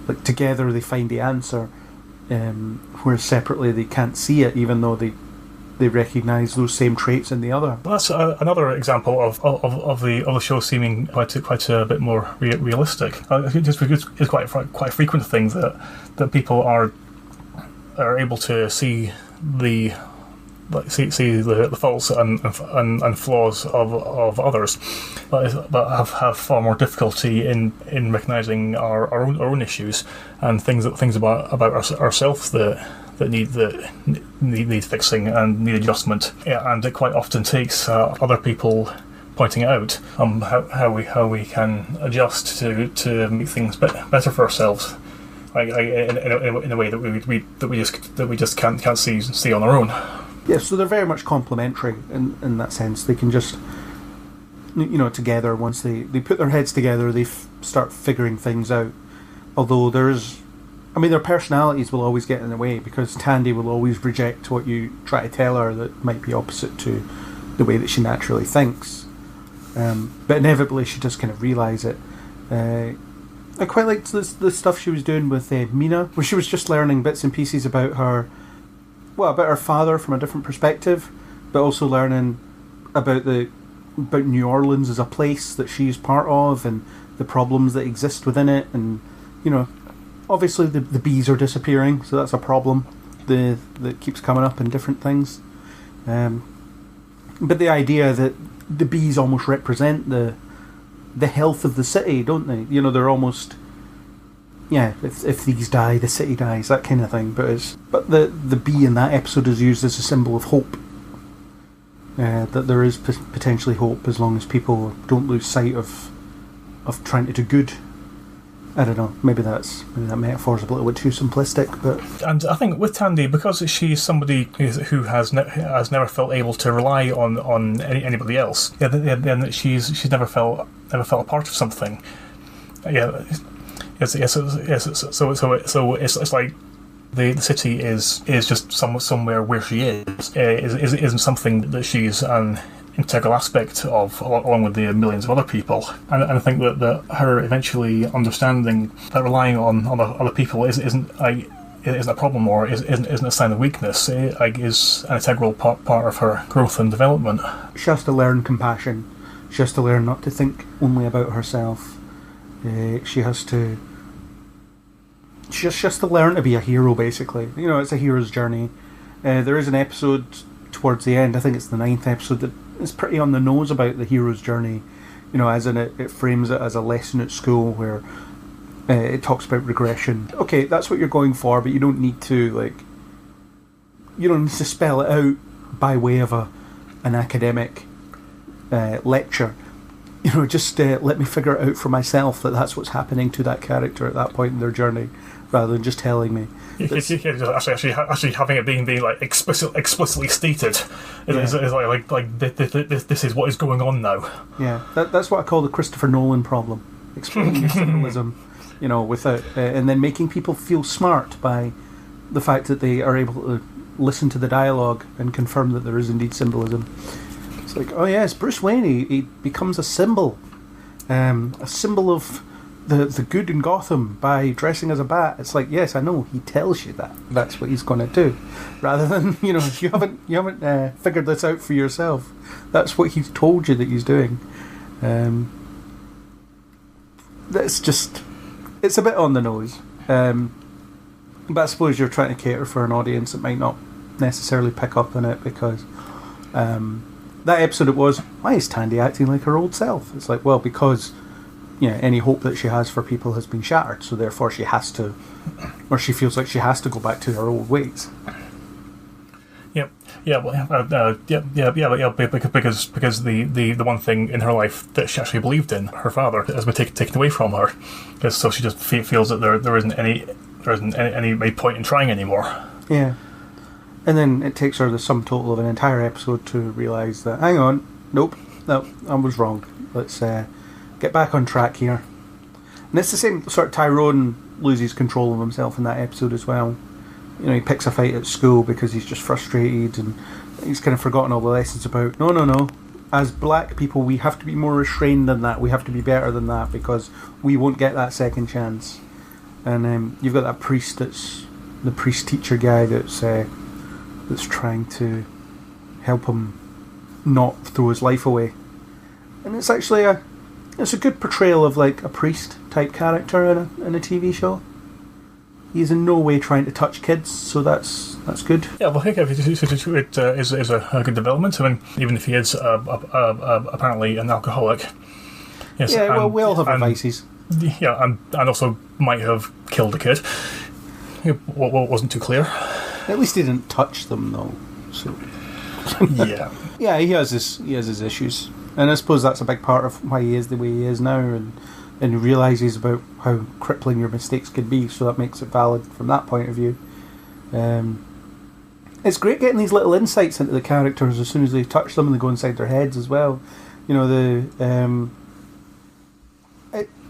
like, together they find the answer, whereas separately they can't see it, even though they recognise those same traits in the other. That's another example of the show seeming quite a bit more realistic. I think it's quite a frequent thing that people are able to see the faults and flaws of others, but have far more difficulty in recognising our own issues and things about ourselves that need fixing and need adjustment. Yeah, and it quite often takes other people pointing out how we can adjust to make things better for ourselves, in a way that we just can't see on our own. Yeah, so they're very much complementary in that sense. They can just, together, once they put their heads together, they start figuring things out. Although their personalities will always get in the way, because Tandy will always reject what you try to tell her that might be opposite to the way that she naturally thinks. But inevitably she does kind of realise it. I quite liked the stuff she was doing with Mina, where she was just learning bits and pieces about her father from a different perspective, but also learning about New Orleans as a place that she's part of and the problems that exist within it. And obviously the bees are disappearing, so that's a problem that keeps coming up in different things. But the idea that the bees almost represent the health of the city, don't they? They're almost, if these die, the city dies, that kind of thing. But the bee in that episode is used as a symbol of hope. That there is potentially hope as long as people don't lose sight of trying to do good. I don't know. Maybe that metaphor is a little bit too simplistic, but. And I think with Tandy, because she's somebody who has never felt able to rely on anybody else, then she's never felt a part of something. Yeah. So it's like the city is just somewhere where she isn't something that she's an integral aspect of, along with the millions of other people. And I think that her eventually understanding that relying on other people isn't a problem or isn't a sign of weakness. It is an integral part of her growth and development. She has to learn compassion. She has to learn not to think only about herself. She has to learn to be a hero, basically. It's a hero's journey. There is an episode towards the end, I think it's the 9th episode, that is pretty on the nose about the hero's journey. As in it frames it as a lesson at school where it talks about regression. Okay, that's what you're going for, but you don't need to spell it out by way of an academic lecture. just let me figure it out for myself that that's what's happening to that character at that point in their journey, rather than just telling me. Actually having it being like explicitly stated is like this is what is going on now. Yeah, that's what I call the Christopher Nolan problem. Explaining symbolism, without and then making people feel smart by the fact that they are able to listen to the dialogue and confirm that there is indeed symbolism. It's like, oh yes, Bruce Wayne, he becomes a symbol of the good in Gotham by dressing as a bat. It's like, yes, I know, he tells you that. That's what he's going to do. Rather than, if you haven't figured this out for yourself, that's what he's told you that he's doing. It's a bit on the nose. But I suppose you're trying to cater for an audience that might not necessarily pick up on it, because that episode it was, why is Tandy acting like her old self? It's like, well, because any hope that she has for people has been shattered, so therefore she has to, or she feels like she has to go back to her old ways. Because the one thing in her life that she actually believed in, her father, has been taken away from her, so she just feels that there isn't any point in trying anymore. Yeah. And then it takes her the sum total of an entire episode to realise that, hang on, nope, no, I was wrong. Let's get back on track here. And it's the same sort of Tyrone loses control of himself in that episode as well. He picks a fight at school because he's just frustrated and he's kind of forgotten all the lessons about, no. As black people, we have to be more restrained than that. We have to be better than that because we won't get that second chance. And you've got that priest that's the priest-teacher guy that's trying to help him not throw his life away. And it's actually a good portrayal of like a priest-type character in a TV show. He's in no way trying to touch kids, so that's good. Yeah, well, I think it is a good development. I mean, even if he is apparently an alcoholic. Yes, yeah, well, we all have our vices. Yeah, and also might have killed a kid. What wasn't too clear. At least he didn't touch them, though. So yeah, yeah, he has his issues, and I suppose that's a big part of why he is the way he is now, and realises about how crippling your mistakes can be, so that makes it valid from that point of view. It's great getting these little insights into the characters as soon as they touch them and they go inside their heads as well.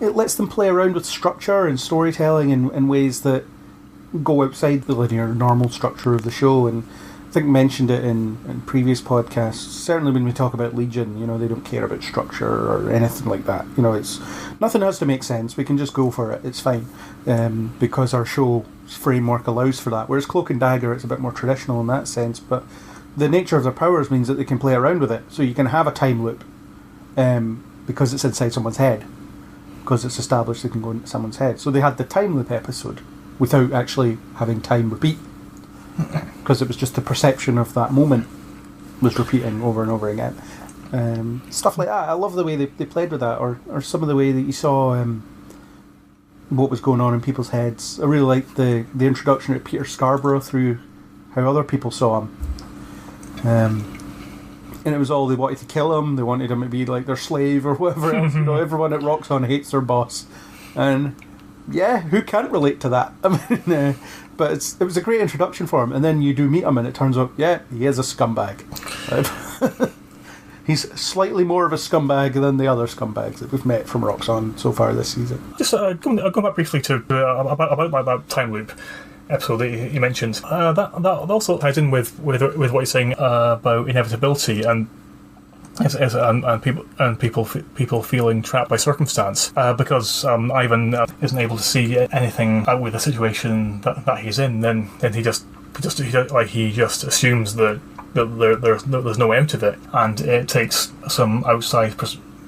It lets them play around with structure and storytelling in ways that go outside the linear normal structure of the show, and I think mentioned it in previous podcasts. Certainly when we talk about Legion, they don't care about structure or anything like that. It's nothing has to make sense. We can just go for it. It's fine, because our show's framework allows for that. Whereas Cloak and Dagger, it's a bit more traditional in that sense, but the nature of their powers means that they can play around with it. So you can have a time loop, because it's inside someone's head, because it's established they can go into someone's head. So they had the time loop episode without actually having time repeat, because it was just the perception of that moment was repeating over and over again. Stuff like that. I love the way they played with that, or some of the way that you saw what was going on in people's heads. I really liked the introduction of Peter Scarborough through how other people saw him. And it was all, they wanted to kill him, they wanted him to be like their slave or whatever else. Everyone at Roxxon hates their boss. And yeah, who can't relate to that? I mean, but it was a great introduction for him, and then you do meet him and it turns out, yeah, he is a scumbag. He's slightly more of a scumbag than the other scumbags that we've met from Roxxon so far this season. Just going back briefly to about that time loop episode that you mentioned. That also ties in with what you're saying about inevitability and people feeling trapped by circumstance, because Ivan isn't able to see anything out with the situation that he's in. Then he just assumes that there's no out of it, and it takes some outside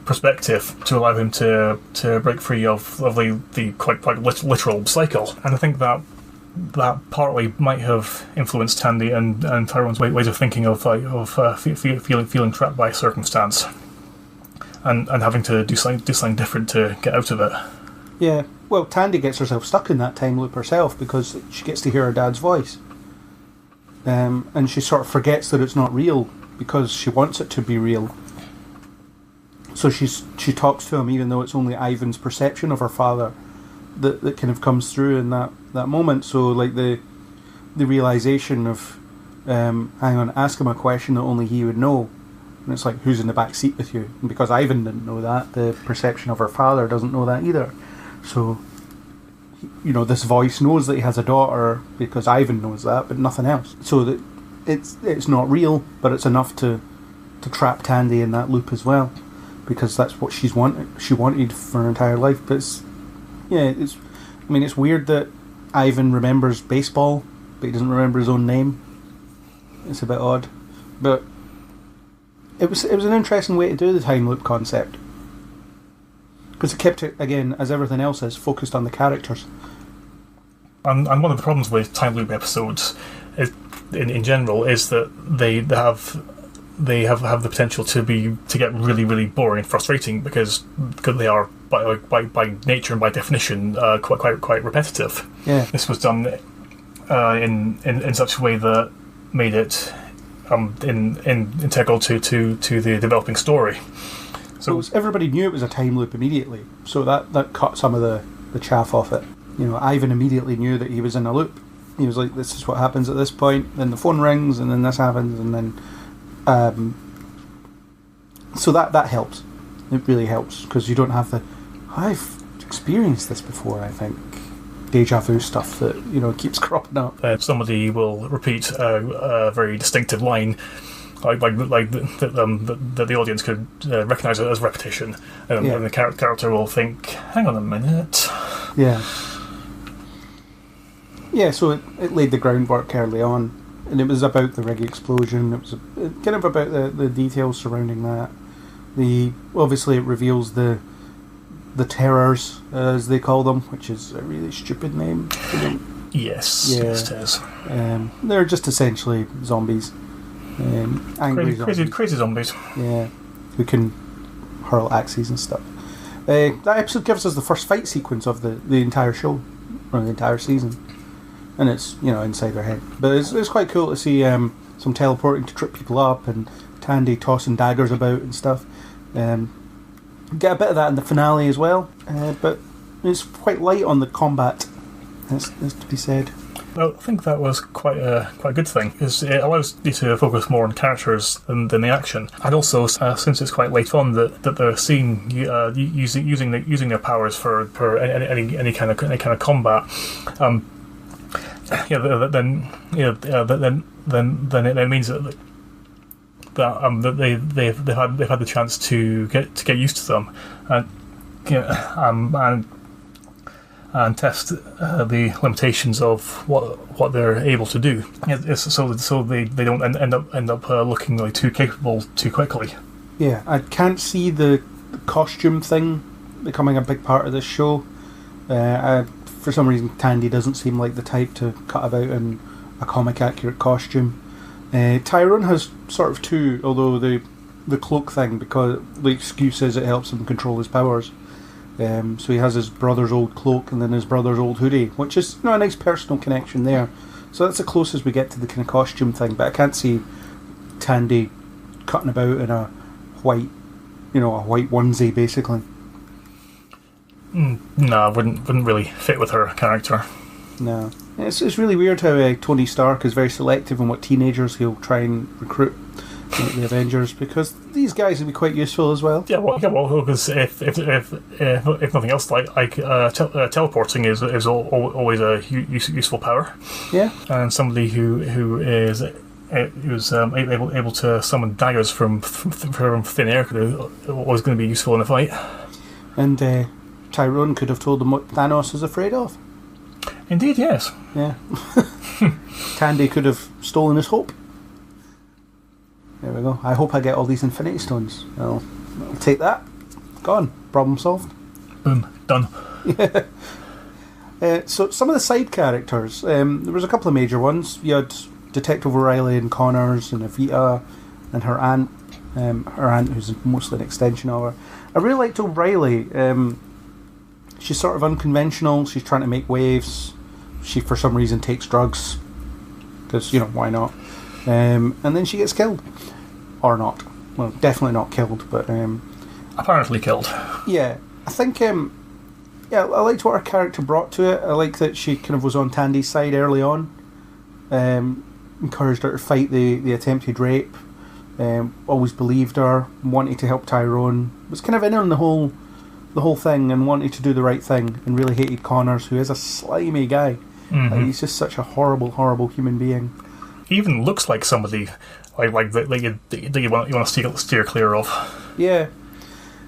perspective to allow him to break free of the quite literal cycle. And I think that partly might have influenced Tandy and Tyrone's ways of thinking of feeling trapped by circumstance, and having to do something different to get out of it. Yeah, well, Tandy gets herself stuck in that time loop herself because she gets to hear her dad's voice, and she sort of forgets that it's not real because she wants it to be real. So she talks to him, even though it's only Ivan's perception of her father that kind of comes through in that moment. So like the realization of, hang on, ask him a question that only he would know. And it's like, who's in the back seat with you? And because Ivan didn't know that, the perception of her father doesn't know that either. So, this voice knows that he has a daughter because Ivan knows that, but nothing else. So that it's not real, but it's enough to trap Tandy in that loop as well, because that's what she wanted for her entire life. But it's weird that Ivan remembers baseball, but he doesn't remember his own name. It's a bit odd, but it was an interesting way to do the time loop concept, because it kept it, again, as everything else is, focused on the characters. And one of the problems with time loop episodes in general is that they have the potential to get really, really boring and frustrating because they are by nature and by definition quite repetitive. Yeah. This was done in such a way that made it integral to the developing story. So everybody knew it was a time loop immediately, so that cut some of the chaff off it. Ivan immediately knew that he was in a loop. He was like, this is what happens at this point, then the phone rings, and then this happens, and then so that helps. It really helps, because you don't have I've experienced this before, I think, deja vu stuff that keeps cropping up. Somebody will repeat a very distinctive line, like that the audience could recognise it as repetition, and the character will think, "Hang on a minute." Yeah, so it laid the groundwork early on, and it was about the rig explosion. It was kind of about the details surrounding that. Obviously it reveals the terrors, as they call them, which is a really stupid name. Yes, it is. They're just essentially zombies. Angry zombies. Crazy zombies. Yeah, who can hurl axes and stuff. That episode gives us the first fight sequence of the entire show, or the entire season. And it's, inside their head. But it's quite cool to see some teleporting to trip people up, and Tandy tossing daggers about and stuff. Get a bit of that in the finale as well, but it's quite light on the combat, as to be said. Well, I think that was quite a good thing, because it allows you to focus more on characters than the action, and also since it's quite late on that they're seen using their powers for any kind of combat. Then it means that they've had the chance to get used to them, and test the limitations of what they're able to do. So they don't end up looking like too capable too quickly. Yeah, I can't see the costume thing becoming a big part of this show. For some reason, Tandy doesn't seem like the type to cut about in a comic-accurate costume. Tyrone has sort of two, although the cloak thing, because the excuse is it helps him control his powers. So he has his brother's old cloak and then his brother's old hoodie, which is a nice personal connection there. So that's the closest we get to the kind of costume thing, but I can't see Tandy cutting about in a white onesie, basically. No, wouldn't really fit with her character. No. It's really weird how Tony Stark is very selective on what teenagers he'll try and recruit the Avengers, because these guys would be quite useful as well. Yeah, well, because if nothing else, teleporting is always a useful power. Yeah. And somebody who's able to summon daggers from thin air is always going to be useful in a fight. And Tyrone could have told them what Thanos is afraid of. Indeed, yes. Yeah. Tandy could have stolen his hope. There we go. I hope I get all these Infinity Stones. I'll take that. Gone. Problem solved. Boom. Done. Yeah. So some of the side characters, there was a couple of major ones. You had Detective O'Reilly and Connors and Evita and her aunt who's mostly an extension of her. I really liked O'Reilly. She's sort of unconventional. She's trying to make waves. She, for some reason, takes drugs. Because, why not? And then she gets killed. Or not. Well, definitely not killed. But apparently killed. Yeah, I think. Yeah, I liked what her character brought to it. I like that she kind of was on Tandy's side early on. Encouraged her to fight the attempted rape. Always believed her. Wanted to help Tyrone. Was kind of in on the whole thing and wanted to do the right thing. And really hated Connors, who is a slimy guy. Mm-hmm. Like, he's just such a horrible, horrible human being. He even looks like somebody that you want to steer clear of. Yeah.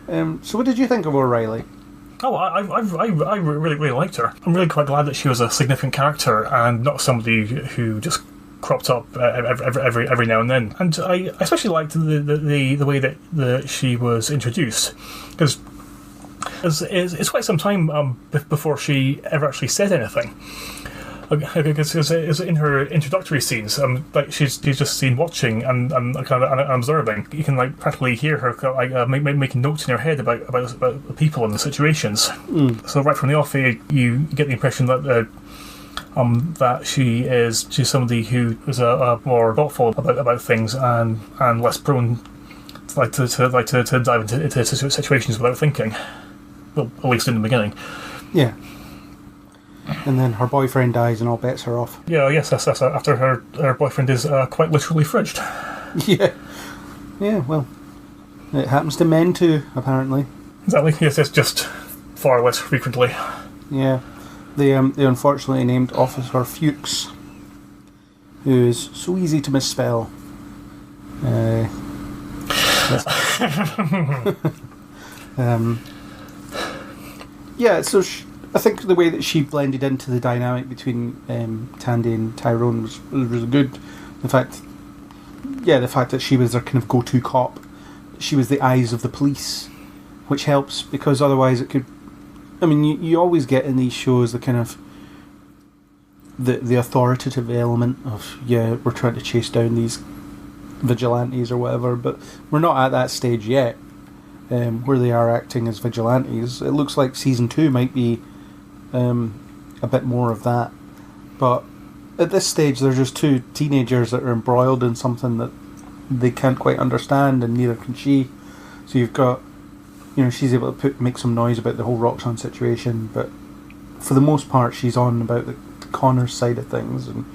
So what did you think of O'Reilly? Oh, I really liked her. I'm really quite glad that she was a significant character and not somebody who just cropped up every now and then. And I especially liked the way that she was introduced, because it's quite some time before she ever actually said anything. Because in her introductory scenes, like she's just seen watching and kind of observing. You can like practically hear her making notes in her head about the people and the situations. So right from the off, you get the impression that that she's somebody who is more thoughtful about things and less prone to dive into situations without thinking. Well, at least in the beginning. Yeah. And then her boyfriend dies and all bets are off. Yeah, yes, that's after her boyfriend is quite literally fridged. Yeah. Yeah, well, it happens to men too, apparently. Exactly, yes, it's just far less frequently. Yeah. The unfortunately named Officer Fuchs, who is so easy to misspell. Yeah, so I think the way that she blended into the dynamic between Tandy and Tyrone was really good. The fact that she was their kind of go-to cop, she was the eyes of the police, which helps because otherwise it could. I mean, you always get in these shows the kind of the authoritative element of we're trying to chase down these vigilantes or whatever, but we're not at that stage yet, where they are acting as vigilantes. It looks like season 2 might be a bit more of that, but at this stage they're just two teenagers that are embroiled in something that they can't quite understand, and neither can she. So you've got, she's able to make some noise about the whole Roxanne situation, but for the most part she's on about the Connors side of things, and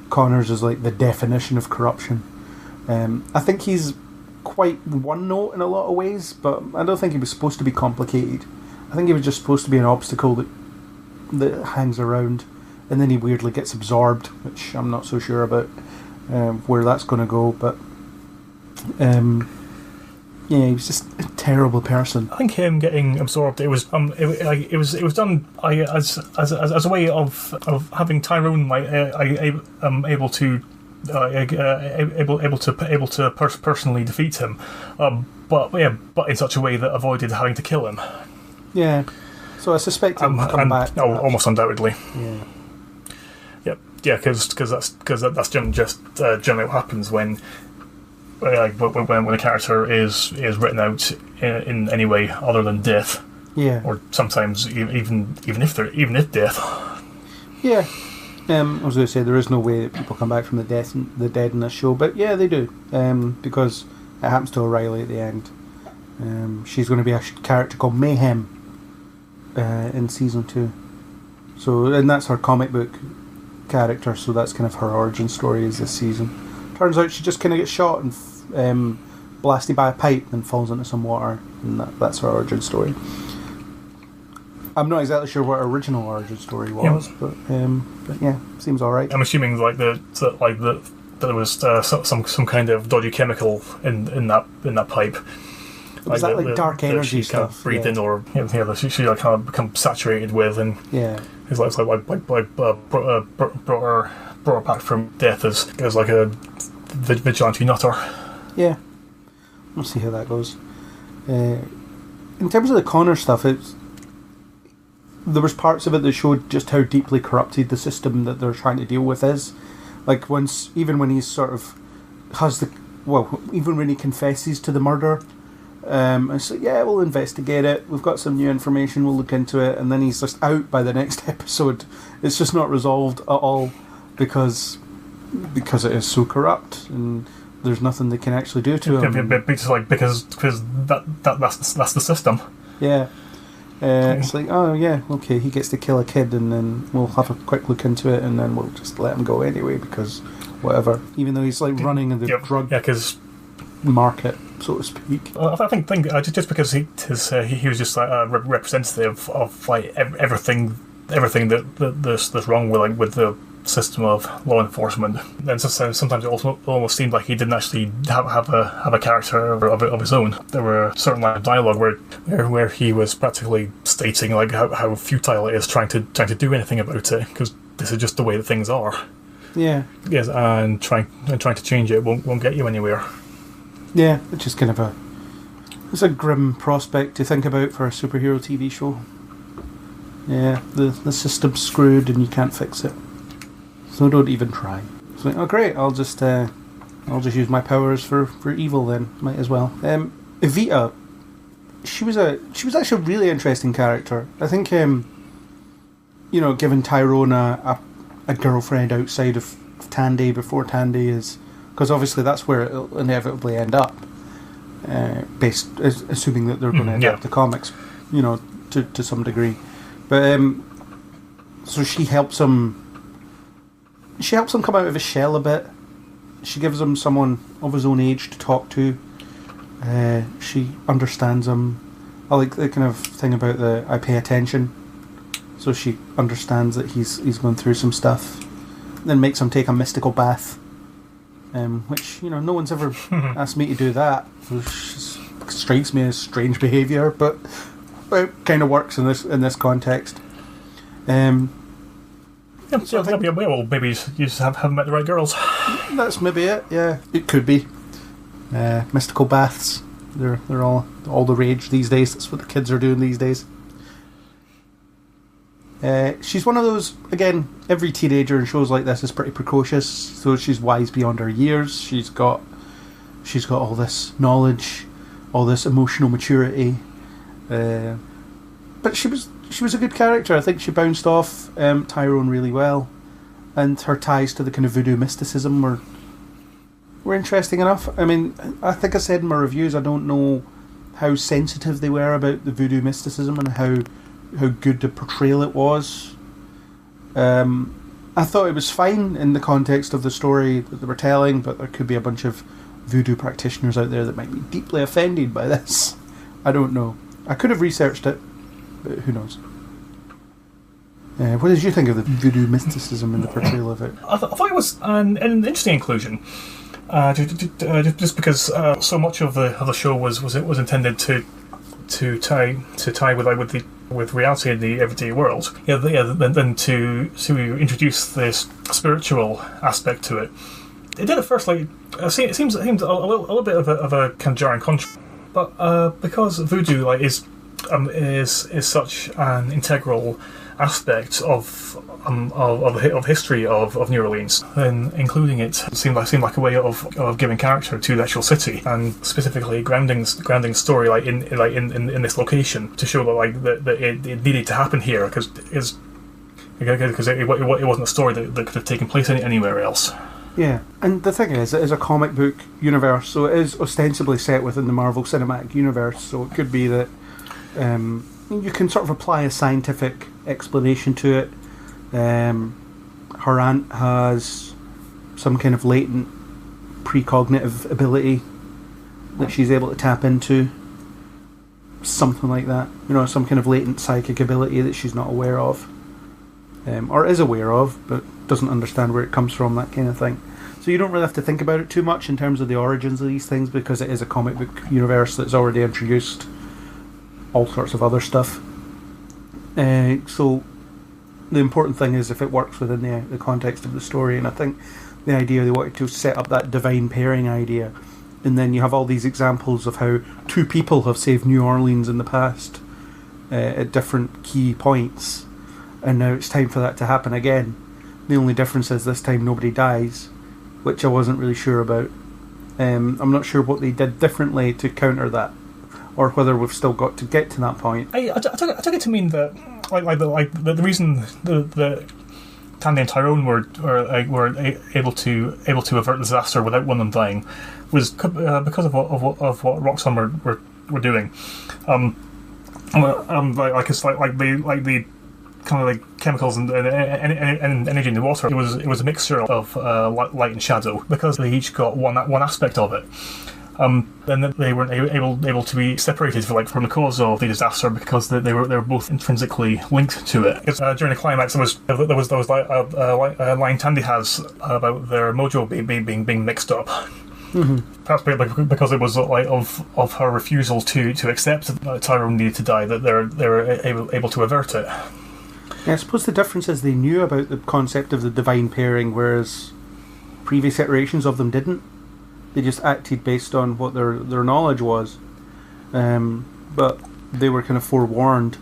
Connors is like the definition of corruption. I think he's quite one note in a lot of ways, but I don't think he was supposed to be complicated. I think he was just supposed to be an obstacle that hangs around, and then he weirdly gets absorbed, which I'm not so sure about where that's going to go. But he was just a terrible person. I think him getting absorbed, it was done as a way of having Tyrone able to personally defeat him, but in such a way that avoided having to kill him. Yeah. So I suspect he'll come back. Oh, almost undoubtedly. Yeah. Yep. Yeah, because that's generally what happens when a character is written out in any way other than death. Yeah. Or sometimes even if death. Yeah. I was going to say there is no way that people come back from the dead in this show, but yeah, they do, because it happens to O'Reilly at the end. She's going to be a character called Mayhem in season 2. So, and that's her comic book character. So that's kind of her origin story is this season. Turns out she just kind of gets shot and blasted by a pipe and falls into some water, and that's her origin story. I'm not exactly sure what her original origin story was, but yeah, seems all right. I'm assuming that there was some kind of dodgy chemical in that pipe. Was that like dark energy stuff? Kind of breathed in, or she kind of become saturated with, and it's like brought her back from death as like a vigilante nutter. Yeah, we'll see how that goes. In terms of the Connor stuff, there was parts of it that showed just how deeply corrupted the system that they're trying to deal with is. Like even when he's sort of even when he confesses to the murder, it's like, yeah, we'll investigate it. We've got some new information. We'll look into it, and then he's just out by the next episode. It's just not resolved at all because it is so corrupt, and there's nothing they can actually do to him. Because that's the system. Yeah. It's like, oh yeah, okay, he gets to kill a kid, and then we'll have a quick look into it, and then we'll just let him go anyway, because whatever. Even though he's like running in the drug market, so to speak. I think just because he was just like a representative of like everything that's wrong with the system of law enforcement. Then sometimes it almost seemed like he didn't actually have a character of his own. There were certain lines of dialogue where he was practically stating like how futile it is trying to do anything about it, because this is just the way that things are. Yeah. Yes, and trying to change it won't get you anywhere. Yeah, which is kind of it's a grim prospect to think about for a superhero TV show. Yeah, the system's screwed and you can't fix it. So don't even try. So, oh great, I'll just use my powers for evil then. Might as well. Evita, she was actually a really interesting character. I think giving Tyrone a girlfriend outside of Tandy before Tandy is, because obviously that's where it'll inevitably end up. Assuming that they're going to end up the comics, to some degree. But so she helps him. She helps him come out of his shell a bit. She gives him someone of his own age to talk to. She understands him. I like the kind of thing about I pay attention. So she understands that he's going through some stuff. Then makes him take a mystical bath. Which, no one's ever asked me to do that. Which strikes me as strange behaviour, but it kind of works in this context. So maybe you just haven't met the right girls. That's maybe it. Yeah, it could be. Mystical baths. They're all the rage these days. That's what the kids are doing these days. She's one of those. Again, every teenager in shows like this is pretty precocious. So she's wise beyond her years. She's got all this knowledge, all this emotional maturity. But she was a good character. I think she bounced off Tyrone really well, and her ties to the kind of voodoo mysticism were interesting enough. I mean, I think I said in my reviews, I don't know how sensitive they were about the voodoo mysticism and how good the portrayal it was. I thought it was fine in the context of the story that they were telling, but there could be a bunch of voodoo practitioners out there that might be deeply offended by this. I don't know. I could have researched it, but who knows. What did you think of the voodoo mysticism and the portrayal of it? I thought it was an interesting inclusion, just because so much of the show was intended to tie with reality in the everyday world. Then to introduce this spiritual aspect to it. It did at first it seems a little bit of a kind of jarring contrast, but because voodoo is such an integral aspect of history of New Orleans, then including it seemed like a way of giving character to the actual city, and specifically grounding story in this location to show that it needed to happen here because it wasn't a story that could have taken place anywhere else. Yeah, and the thing is, it is a comic book universe, so it is ostensibly set within the Marvel Cinematic Universe, so it could be that you can sort of apply a scientific explanation to it. Her aunt has some kind of latent precognitive ability that she's able to tap into. Something like that. Some kind of latent psychic ability that she's not aware of. Or is aware of, but doesn't understand where it comes from, that kind of thing. So you don't really have to think about it too much in terms of the origins of these things, because it is a comic book universe that's already introduced all sorts of other stuff. So the important thing is if it works within the context of the story, and I think the idea they wanted to set up that divine pairing idea, and then you have all these examples of how two people have saved New Orleans in the past at different key points, and now it's time for that to happen again. The only difference is this time nobody dies, which I wasn't really sure about. I'm not sure what they did differently to counter that, or whether we've still got to get to that point. I took it to mean that the reason Tandy and Tyrone were able to avert the disaster without one of them dying was because of what Roxxon were doing. Like the kind of like chemicals and energy in the water. It was a mixture of light and shadow because they each got one aspect of it. Then they weren't able to be separated from the cause of the disaster because they were both intrinsically linked to it. Because, during the climax, there was a line Tandy has about their mojo being mixed up. Mm-hmm. Perhaps because it was of her refusal to accept that Tyrone needed to die that they were able to avert it. Yeah, I suppose the difference is they knew about the concept of the divine pairing, whereas previous iterations of them didn't. They just acted based on what their knowledge was, but they were kind of forewarned.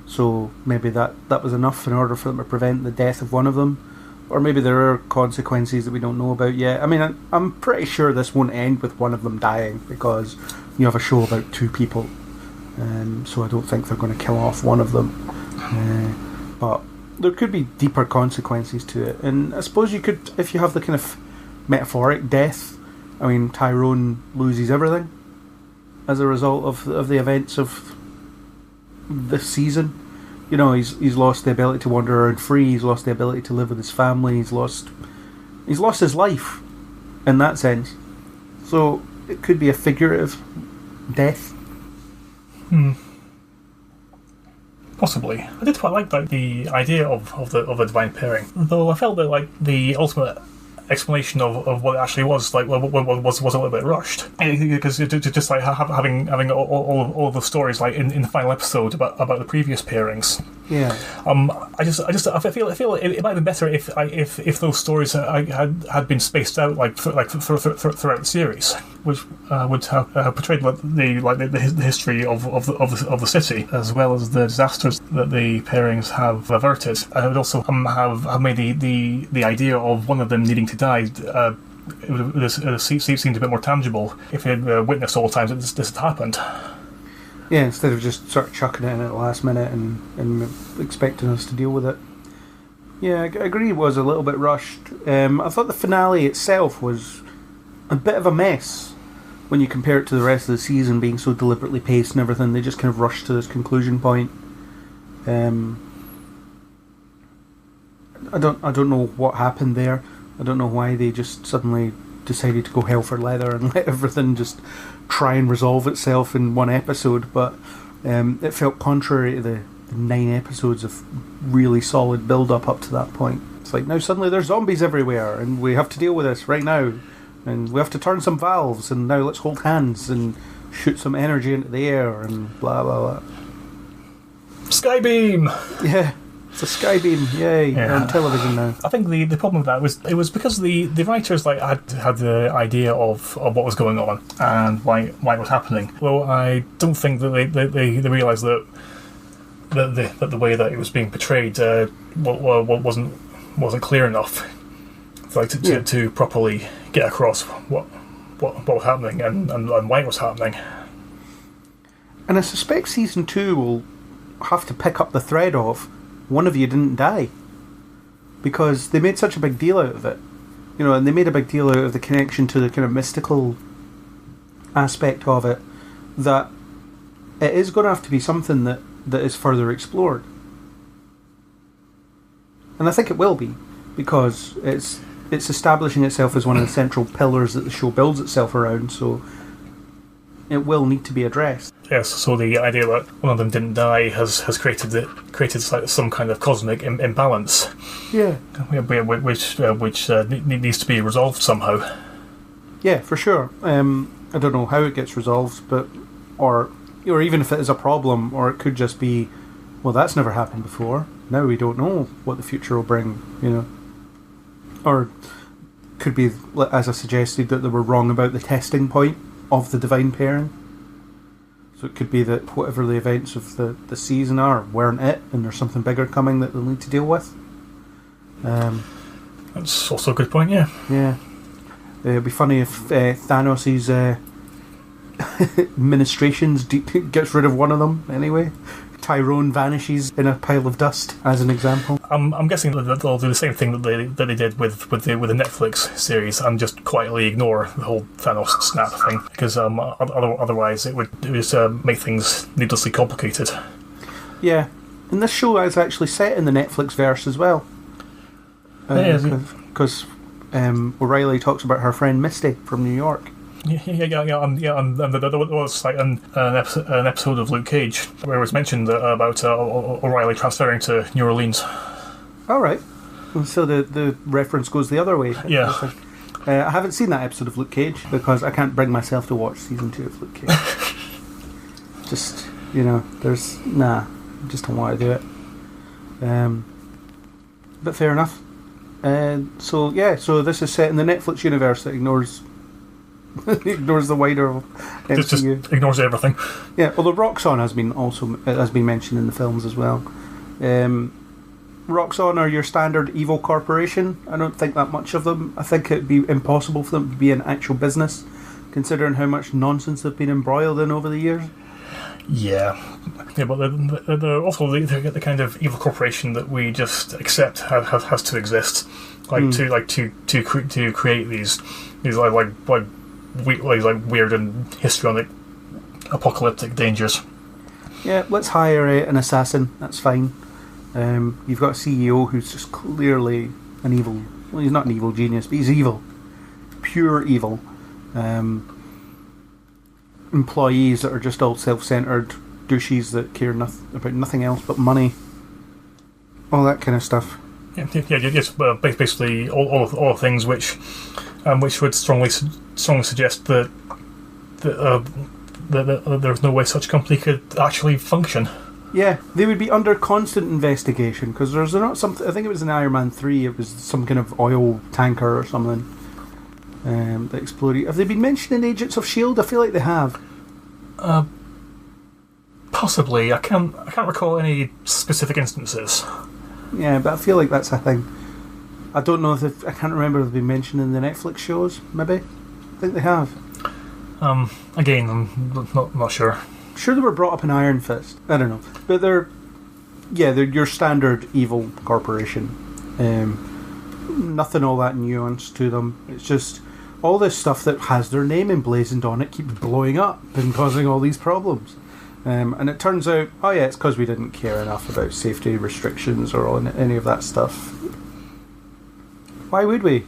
So maybe that was enough in order for them to prevent the death of one of them. Or maybe there are consequences that we don't know about yet. I mean, I'm pretty sure this won't end with one of them dying, because you have a show about two people. So I don't think they're going to kill off one of them. But there could be deeper consequences to it. And I suppose you could, if you have the kind of metaphoric death, I mean, Tyrone loses everything as a result of the events of this season. You know, he's lost the ability to wander around free. He's lost the ability to live with his family. He's lost his life in that sense. So it could be a figurative death. Possibly. I did quite like the idea of the divine pairing, though I felt that the ultimate explanation of what it actually was was a little bit rushed, because just having all the stories in the final episode about the previous pairings. Yeah. I feel it might have been better if those stories had been spaced out throughout the series, which would have portrayed the history of the city as well as the disasters that the pairings have averted. I would also have made the idea of one of them needing to die. It would seemed a bit more tangible if they had witnessed all the times that this had happened. Yeah, instead of just sort of chucking it in at the last minute and expecting us to deal with it. Yeah, I agree it was a little bit rushed. I thought the finale itself was a bit of a mess when you compare it to the rest of the season being so deliberately paced and everything. They just kind of rushed to this conclusion point. I don't know what happened there. I don't know why they just suddenly decided to go hell for leather and let everything just try and resolve itself in one episode, but it felt contrary to the 9 episodes of really solid build-up up to that point. It's like, now suddenly there's zombies everywhere and we have to deal with this right now, and we have to turn some valves, and now let's hold hands and shoot some energy into the air and blah blah blah. Skybeam! Yeah. It's a Skybeam, yay! Yeah. On television now. I think the problem with that was because the writers had the idea of what was going on and why it was happening. Well, I don't think that they realised that the way that it was being portrayed wasn't clear enough, to properly get across what was happening and why it was happening. And I suspect season 2 will have to pick up the thread of one of you didn't die, because they made such a big deal out of it, and they made a big deal out of the connection to the kind of mystical aspect of it, that it is going to have to be something that is further explored. And I think it will be, because it's establishing itself as one of the central pillars that the show builds itself around, so it will need to be addressed. Yes, so the idea that one of them didn't die has created some kind of cosmic imbalance. Yeah. Which needs to be resolved somehow. Yeah, for sure. I don't know how it gets resolved, or even if it is a problem, or it could just be, well, that's never happened before. Now we don't know what the future will bring, Or could be, as I suggested, that they were wrong about the testing point of the divine pairing. So it could be that whatever the events of the season are weren't it, and there's something bigger coming that they'll need to deal with. That's also a good point, yeah. Yeah. It'd be funny if Thanos' administrations gets rid of one of them anyway. Tyrone vanishes in a pile of dust, as an example. I'm guessing that they'll do the same thing that they did with the Netflix series, and just quietly ignore the whole Thanos snap thing, because otherwise it would just make things needlessly complicated. Yeah, and this show is actually set in the Netflix verse as well. Because O'Reilly talks about her friend Misty from New York. And there was like an episode of Luke Cage where it was mentioned about O'Reilly transferring to New Orleans. All right, so the reference goes the other way. Yeah. I haven't seen that episode of Luke Cage because I can't bring myself to watch season 2 of Luke Cage. Just, just don't want to do it. But fair enough. So this is set in the Netflix universe that ignores the wider MCU. Just ignores everything. Yeah, although Roxxon has been mentioned in the films as well. Roxxon are your standard evil corporation. I don't think that much of them. I think it'd be impossible for them to be an actual business, considering how much nonsense they've been embroiled in over the years. Yeah, but they're also the kind of evil corporation that we just accept has to exist, to create these weird and histrionic apocalyptic dangers. Yeah, let's hire an assassin. That's fine. You've got a CEO who's just clearly an evil. Well, he's not an evil genius, but he's evil, pure evil. Employees that are just all self-centered douches that care about nothing else but money. All that kind of stuff. Yeah, basically all things which would strongly suggest that there's no way such a company could actually function. Yeah, they would be under constant investigation because there's not something. I think it was in Iron Man 3. It was some kind of oil tanker or something that exploded. Have they been mentioned in Agents of S.H.I.E.L.D.? I feel like they have. Possibly. I can't recall any specific instances. Yeah, but I feel like that's a thing. I don't know if I can't remember if they've been mentioned in the Netflix shows. Maybe. I think they have. Again, I'm not sure. Sure, they were brought up in Iron Fist. I don't know, but they're your standard evil corporation. Nothing all that nuanced to them. It's just all this stuff that has their name emblazoned on it keeps blowing up and causing all these problems. And it turns out, it's because we didn't care enough about safety restrictions or any of that stuff. Why would we?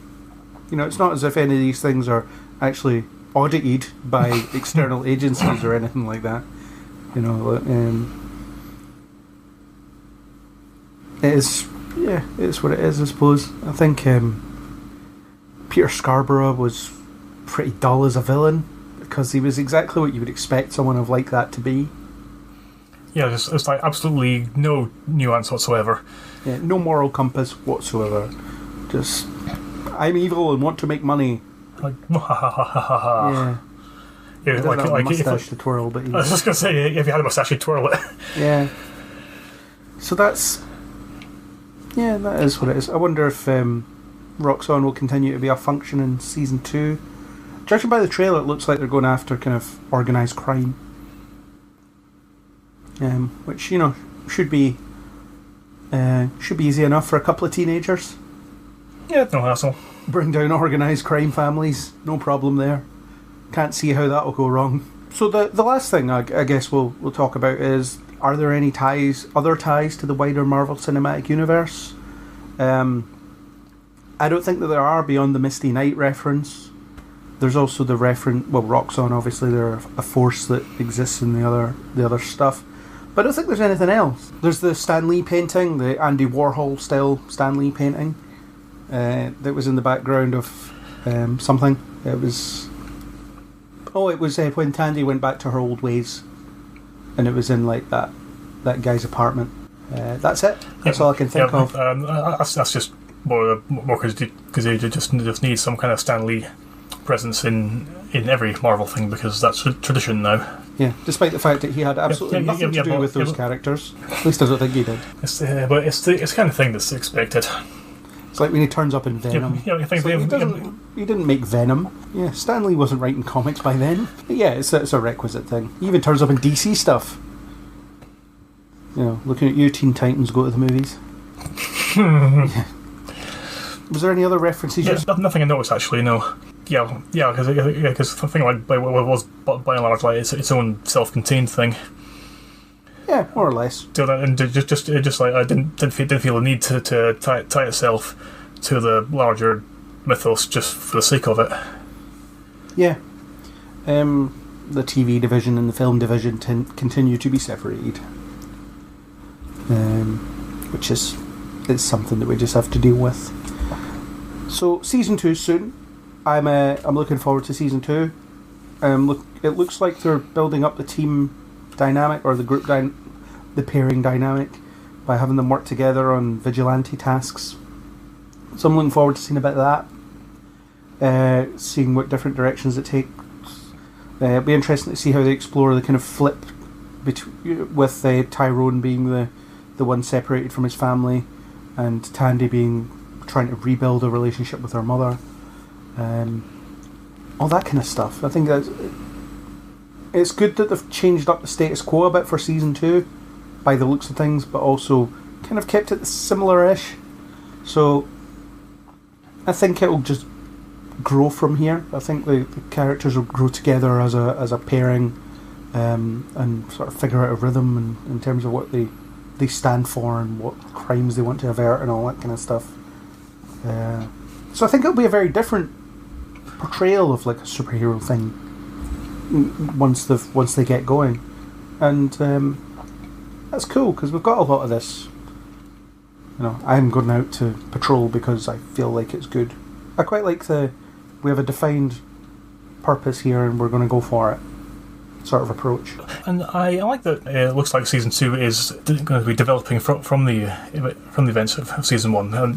It's not as if any of these things are actually audited by external agencies or anything like that. It is what it is, I suppose. I think Peter Scarborough was pretty dull as a villain because he was exactly what you would expect someone like that to be. Yeah, it's like absolutely no nuance whatsoever. Yeah, no moral compass whatsoever. Just, I'm evil and want to make money. Like, yeah. He doesn't have a mustache to twirl, but I was just going to say, if you had a mustache, you'd twirl it. Yeah. So that is what it is. I wonder if Roxxon will continue to be a function in season 2. Judging by the trailer, it looks like they're going after kind of organised crime, which should be easy enough for a couple of teenagers. Yeah, no hassle. Bring down organised crime families, no problem there. Can't see how that will go wrong. So the last thing I guess we'll talk about is, are there any other ties to the wider Marvel Cinematic Universe? I don't think that there are beyond the Misty Knight reference. There's also the reference, Roxxon, obviously they're a force that exists in the other stuff. But I don't think there's anything else. There's the Stan Lee painting, the Andy Warhol style Stan Lee painting that was in the background of something. It was when Tandy went back to her old ways, and it was in like that guy's apartment. That's it. That's all I can think of. That's just more because you just need some kind of Stan Lee presence in every Marvel thing, because that's a tradition now. Yeah, despite the fact that he had absolutely nothing to do with those characters. At least I don't think he did. But it's the kind of thing that's expected. It's like when he turns up in Venom. Yeah, I think he didn't make Venom. Yeah, Stan Lee wasn't writing comics by then. But yeah, it's a requisite thing. He even turns up in DC stuff. You know, looking at you, Teen Titans, go to the movies. Yeah. Was there any other references? Yeah, nothing I noticed actually. No. Yeah, because the thing like was by and large like its own self-contained thing. Yeah, more or less. So that, and just like I didn't feel the need to tie itself to the larger mythos just for the sake of it. Yeah. The TV division and the film division continue to be separated, which is something that we just have to deal with. So season 2 soon. I'm looking forward to season 2. It looks like they're building up the team dynamic or the group the pairing dynamic by having them work together on vigilante tasks. So I'm looking forward to seeing a bit of that. Seeing what different directions it takes. It'll be interesting to see how they explore the kind of flip with Tyrone being the one separated from his family, and Tandy trying to rebuild a relationship with her mother. All that kind of stuff. I think it's good that they've changed up the status quo a bit for season 2 by the looks of things, but also kind of kept it similar-ish. So I think it'll just grow from here. I think the characters will grow together as a pairing, and sort of figure out a rhythm in terms of what they stand for and what crimes they want to avert and all that kind of stuff. So I think it'll be a very different portrayal of like a superhero thing once they get going, and that's cool because we've got a lot of this. You know, I'm going out to patrol because I feel like it's good. I quite like we have a defined purpose here and we're going to go for it sort of approach. And I like that it looks like season 2 is going to be developing from the events of season 1, and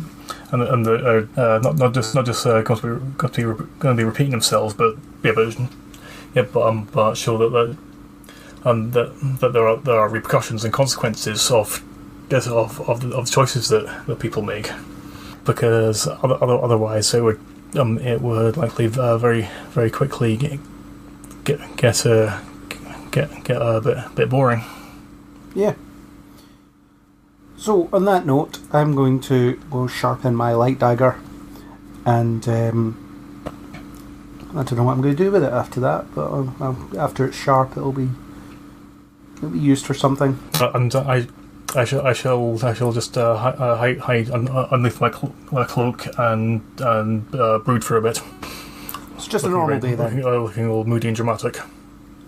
not just going to be repeating themselves, but show that there are repercussions and consequences of the choices that people make, because otherwise it would likely very very quickly get a bit boring. Yeah. So on that note, I'm going to go sharpen my light dagger, and I don't know what I'm going to do with it after that. But after it's sharp, it'll be used for something. And I shall just hide underneath my cloak and brood for a bit. It's just a normal day then. Looking all moody and dramatic.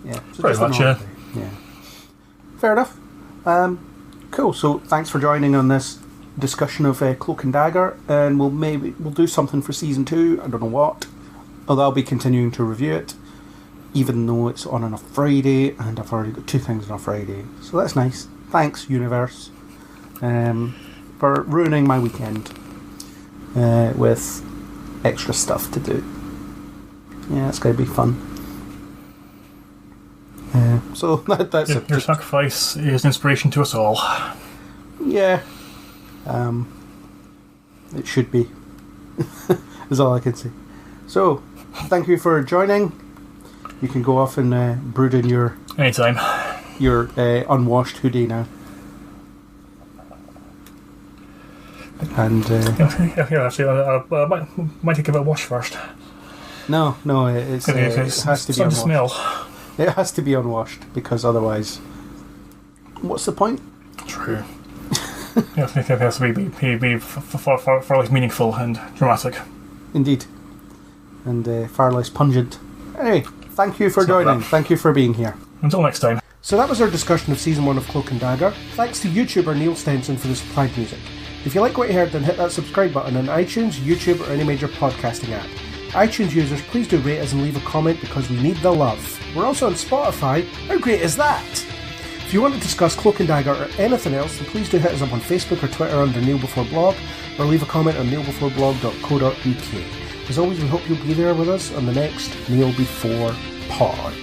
Yeah, very much. Yeah. Fair enough. Cool. So thanks for joining on this discussion of Cloak and Dagger, and we'll do something for season 2. I don't know what. Although I'll be continuing to review it, even though it's on a Friday, and I've already got 2 things on a Friday. So that's nice. Thanks, universe, for ruining my weekend with extra stuff to do. Yeah, it's going to be fun. So that's it. Your sacrifice is an inspiration to us all. Yeah. It should be. Is all I can say. So, thank you for joining. You can go off and brood in your anytime. Your unwashed hoodie now. And actually, I might give it a wash first. No, it has to be unwashed. Smell. It has to be unwashed, because otherwise, what's the point? True. It has to be far less meaningful and dramatic. Indeed. And far less pungent. Anyway, thank you for joining. Thank you for being here. Until next time. So that was our discussion of Season 1 of Cloak and Dagger. Thanks to YouTuber Neil Stenson for the supplied music. If you like what you heard, then hit that subscribe button on iTunes, YouTube, or any major podcasting app. iTunes users, please do rate us and leave a comment, because we need the love. We're also on Spotify. How great is that? If you want to discuss Cloak and Dagger or anything else, then please do hit us up on Facebook or Twitter under Neil Before Blog, or leave a comment on neilbeforeblog.co.uk. As always, we hope you'll be there with us on the next Neil Before Pod.